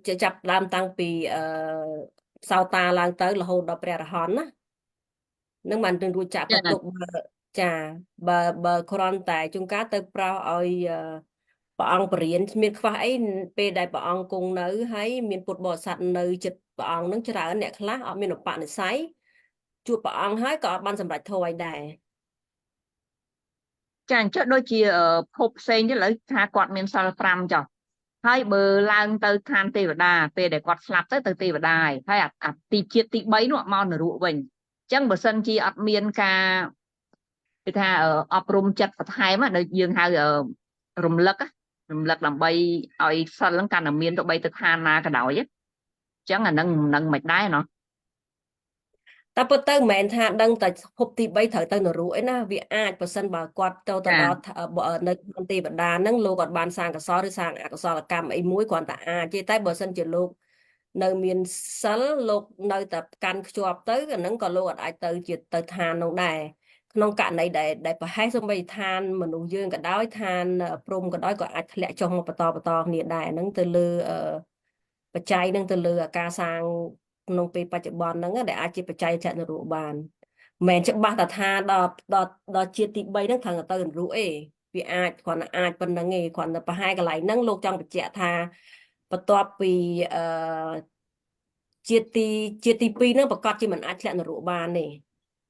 ជាចាប់ដើមតាំងពីសោតាឡើងទៅរហូតដល់ព្រះអរហន្តណានឹងបានរួចចាកផុតទុក្ខចាបើគ្រាន់តែជួនកាលទៅប្រោសឲ្យព្រះអង្គបរៀនគ្មានខ្វះអីពេលដែលព្រះអង្គគង់នៅហើយមានពុទ្ធបរិស័ទនៅចិត្តព្រះអង្គនឹងច្រើនអ្នកខ្លះអត់មានឧបនិស្ស័យជួបព្រះអង្គហើយក៏អត់បានសម្រេចធម៌អីដែរ ចាអញ្ចឹងដូចជាភពផ្សេងទៅឥឡូវថាគាត់មានសិល5ចុះហើយបើឡើងទៅឋានទេវតាពេលដែលគាត់ស្លាប់ទៅទេវតាហើយអាទីជាតិទី3នោះមកនរកវិញអញ្ចឹងបើសិនជាអត់មានការគេថាអប់រំចិត្តបន្ថែមដូចយើងហៅរំលឹកដើម្បីឲ្យសិលហ្នឹងកាន់តែមានទៅបីទៅឋានណាក៏ដោយអញ្ចឹងអានឹងមិនដែរណោះ តែពិតទៅមិនមែនថាដឹងតែភពទី3ត្រូវទៅនរកអីណាវាអាចបើសិនបើគាត់ទៅដល់នៅក្នុងទេវតាហ្នឹងលោកគាត់បានសាងកុសលឬសាងអកុសលកម្មអីមួយគ្រាន់តែអាចទេតែបើសិនជាលោកនៅមានសិលលោកនៅតែកាន់ខ្ជាប់ទៅអាហ្នឹងក៏លោកអត់អាចទៅជាទៅឋាននោះដែរក្នុងករណីដែលប្រហែលសូម្បីឋានមនុស្សយើងក៏ដោយឋានព្រំក៏ដោយក៏អាចធ្លាក់ចុះមកបន្តគ្នាដែរហ្នឹងទៅលើបច្ច័យហ្នឹងទៅលើការសាង ក្នុងពេលបច្ចុប្បន្នហ្នឹងដែលអាចជាបច្ច័យចៈនរកបានមិនមែនច្បាស់ថាដល់ជាតិទី3ហ្នឹងត្រូវទៅនរកអីវាអាចគ្រាន់តែអាចប៉ុណ្្នឹងឯងគ្រាន់តែប្រហែលកន្លែងហ្នឹងលោកចង់បញ្ជាក់ថាបន្ទាប់ពីជាតិទី2ហ្នឹងប្រកាសជាមិនអាចធ្លាក់នរកបានទេ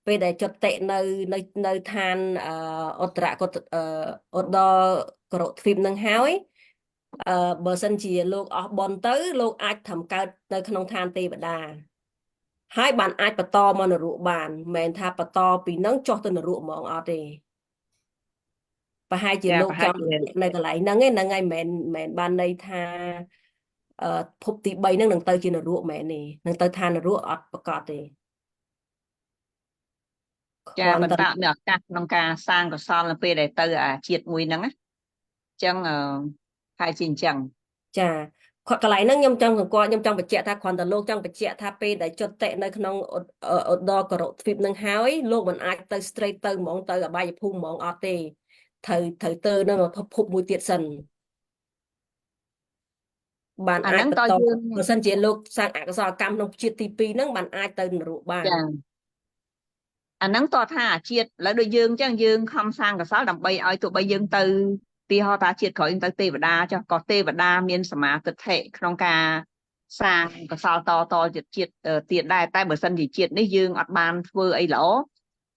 ពេលដែលចុតិនៅឋានឧត្តរកុត្តរទ្វីបហ្នឹងហើយបើសិនជាលោកអស់បនទៅលោកអាចធ្វើកើតនៅក្នុងឋានទេវតាហើយបានអាចបន្តមកនរកបានមិនមែនថាបន្តពីនឹងចុះទៅនរកហ្មងអត់ទេប្រហែលជាលោកចង់នៅកន្លែងហ្នឹងឯងហ្នឹងហើយមិនមែនបានន័យថាភពទី3ហ្នឹងនឹងទៅជានរកមែនទេនឹងទៅឋាននរកអត់ប្រកបទេចាបន្តមានឱកាសក្នុងការសាងកុសលនៅពេលដែលទៅអាជាតិមួយហ្នឹងណាអញ្ចឹងហើយជាអញ្ចឹង ចា កន្លែងហ្នឹងខ្ញុំចង់សង្កត់ខ្ញុំចង់បញ្ជាក់ថាគ្រាន់តែលោកចង់បញ្ជាក់ថាពេលដែលចុចតិនៅក្នុងឧត្តរករទ្វីបនឹងហើយលោកមិនអាចទៅ straight ទៅហ្មងទៅអបាយភូមិហ្មងអត់ទេត្រូវទៅនៅភពមួយទៀតសិនបាន អា អាច ហ្នឹង បន្ត តយើង បើសិនជាលោកសាងអកុសលកម្មក្នុងជាតិទី2ហ្នឹងបានអាចទៅនរកបាន ចាអាហ្នឹងតថាជាតិឥឡូវដូចយើងអញ្ចឹងយើងខំសាងកសលដើម្បីឲ្យទោះបីយើងទៅទីហោថាជាតិក្រោយយើងទៅទេវតាចុះក៏ទេវតាមានសមាទិដ្ឋិក្នុងការសាងកសលតជាតិទៀតដែរតែបើសិនជាជាតិនេះយើងអត់បានធ្វើអីល្អ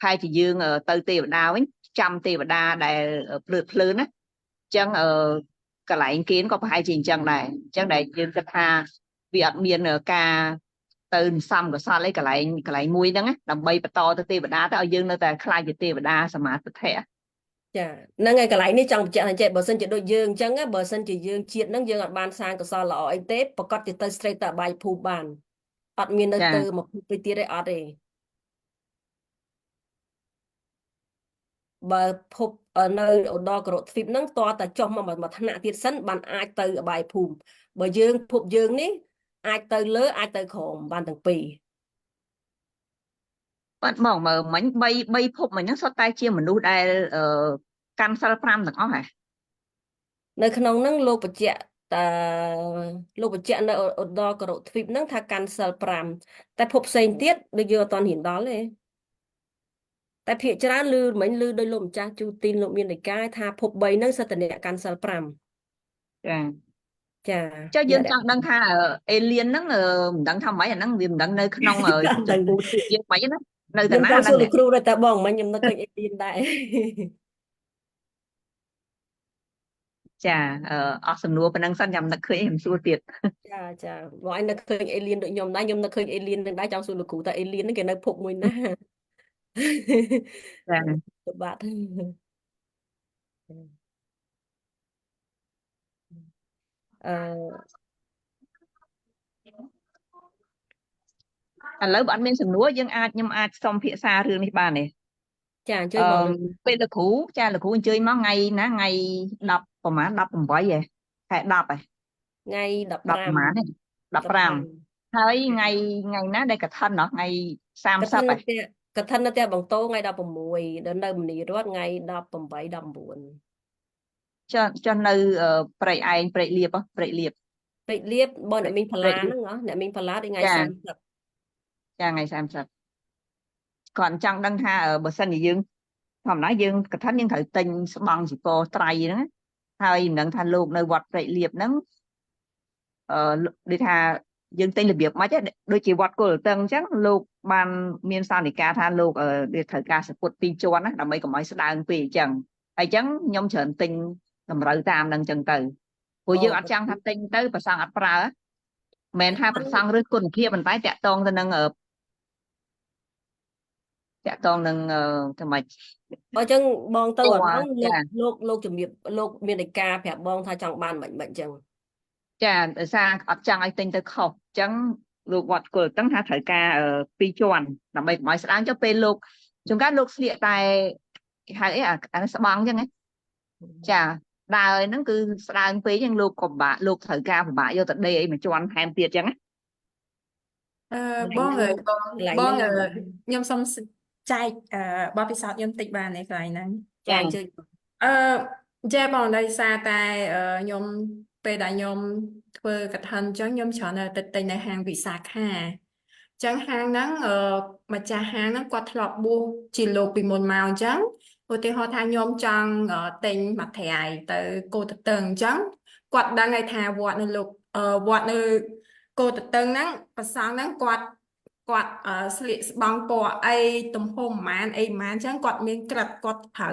ហើយជាយើងទៅទេវតាវិញចាំទេវតាដែលភ្លើតភ្លើនណាអញ្ចឹងកន្លែងគេក៏ប្រហែលជាអញ្ចឹងដែរអញ្ចឹងដែលយើងគិតថាវាអត់មានការទៅសំកសលអីកន្លែងមួយហ្នឹងណាដើម្បីបន្តទៅទេវតាទៅឲ្យយើងនៅតែខ្លាចជាទេវតាសមាទិដ្ឋិ ចាហ្នឹងហើយកន្លែងនេះចង់បញ្ជាក់ថាចេះបើសិនជាដូចយើងអញ្ចឹងណាបើសិនជាយើងជាតិហ្នឹងយើងអត់បានសាងកុសលល្អអីទេប្រកាសជាទៅ straight ទៅអបាយភូមិបានអត់មាននៅ ចា ទៅមកភពទៅទៀតទេអត់ទេបើភពនៅឧត្តរករទ្វីបហ្នឹងតតែចុះមកថ្នាក់ទៀតសិនបានអាចទៅអបាយភូមិបើយើងភពយើងនេះអាចទៅលើអាចទៅក្រោមបានទាំងពីរ បាទមកមើលមិញ3ភពមិញហ្នឹងសុទ្ធតែជាមនុស្សដែលកាន់សិល5ទាំងអស់ហ៎ នៅក្នុងហ្នឹងលោកបញ្ជាក់តាលោកបញ្ជាក់នៅឧត្តរករទ្វីបហ្នឹងថាកាន់សិល5តែភពផ្សេងទៀតដូចយើងអត់ទាន់ហ៊ានដល់ទេតែភាគច្រើនឮមិញឮដោយលោកម្ចាស់ជូទីនលោកមានន័យការថាភព3ហ្នឹងសិតតអ្នកកាន់សិល5 ចា ចា ចុះយើងចង់ដឹងថាអេលៀនហ្នឹងមិនដឹងថាម៉េចអាហ្នឹងវាមិនដឹងនៅក្នុង ទៅ ចំពោះទូយើងម៉េចណានៅ ខ្ញុំ តែណា ចង់សួ អា រ ហ្នឹង លោកគ្រូដែរតែបងមិញខ្ញុំនឹកឃើញអេលៀនដែរ ចាអស់សំណួរប៉ុណ្ណឹងសិនចាំនឹកឃើញខ្ញុំសួរទៀត ចាបងឯងនឹកឃើញអេលៀនដូចខ្ញុំដែរខ្ញុំនឹកឃើញអេលៀននឹងដែរចង់សួរលោកគ្រូថាអេលៀនហ្នឹងគេនៅភពមួយណា ចា ទៅបាត់ អឺ ឥឡូវបើអត់មានសំណួរយើងខ្ញុំអាចសុំភាសារឿងនេះបានទេ ចាអញ្ជើញបងលើក ពេលលោកគ្រូចាលោកគ្រូអញ្ជើញមកថ្ងៃណាថ្ងៃ10ប្រហែល18ហ៎ខែ10ហ៎ ថ្ងៃ 10ប្រហែលទេ15ហើយថ្ងៃណាដែលកឋិនថ្ងៃ កឋិន 30ហ៎ នៅផ្ទះកឋិននៅផ្ទះបងតូថ្ងៃ16ដល់នៅមនីរតថ្ងៃ18 19 ចុះនៅព្រៃឯងព្រៃលៀបហ៎ព្រៃលៀប ពេជ្រលៀបបងអ្នកមីងផល្លា ព្រៃលៀប ហ្នឹងហ៎អ្នកមីងផល្លាថ្ងៃ ចា 30 ចាថ្ងៃ30គាត់ចង់ដឹងថាបើសិនជាយើងធម្មតាយើងកឋិនយើងត្រូវទិញស្បង់ជីពរត្រៃហ្នឹងណាហើយមិនដឹងថាលោកនៅវត្តព្រៃលៀបហ្នឹងដូចថាយើងទិញរបៀបម៉េចដូចជាវត្តគោលតឹងអញ្ចឹងលោកបានមានសន្និការថាលោកវាត្រូវការសពុត2ជាន់ណាដើម្បីកុំឲ្យស្ដើងពេកអញ្ចឹងហើយអញ្ចឹងខ្ញុំច្រើនទិញតម្រូវតាមហ្នឹងអញ្ចឹងទៅព្រោះយើងអត់ចង់ថាទិញទៅប្រសងអត់ប្រើមិនមែនថាប្រសងឬគុណភាពប៉ុន្តែតាក់ទងទៅនឹងថាម៉េច អញ្ចឹងបងទៅអត់ ចា លោកជំរាបលោកមានន័យការប្រាប់បងថាចង់បានមិនអញ្ចឹង ចាដោយសារអត់ចង់ឲ្យទិញទៅខុសអញ្ចឹងលោកវត្តគោលតឹងថាត្រូវការ2ជាន់ដើម្បីកុំឲ្យស្ដើងចុះពេលលោកជួនកាលលោកស្លៀកតែគេហៅអីអាស្បង់អញ្ចឹងណាចាដើរហ្នឹងគឺស្ដើងពេកអញ្ចឹងលោកក៏ពិបាកលោកត្រូវការពិបាកយកទៅដេកអីមួយជាន់ថែមទៀតអញ្ចឹងណា បងអើយបង កន្លែង បង ហ្នឹង ខ្ញុំសុំចែកបទពិសោធន៍ខ្ញុំតិចបានទេកន្លែងហ្នឹង ចាអញ្ជើញ ចាបងដោយសារតែខ្ញុំពេលដែលខ្ញុំធ្វើកឋិនអញ្ចឹងខ្ញុំច្រើនទៅទិញនៅហាងវិសាខាអញ្ចឹងហាងហ្នឹងម្ចាស់ហាងហ្នឹងគាត់ធ្លាប់បួសជាលោកពីមុនមកអញ្ចឹងឧទាហរណ៍ថាខ្ញុំចង់ទិញមាត់ត្រៃទៅគោតតឹងអញ្ចឹងគាត់ដឹងហើយថាវត្តនៅវត្តនៅគោតតឹងហ្នឹងប្រសង់ហ្នឹងគាត់ស្លៀកស្បង់ពណ៌អីទំហំប្រហែលអីប្រហែលអញ្ចឹងគាត់មានក្រិតគាត់ប្រើ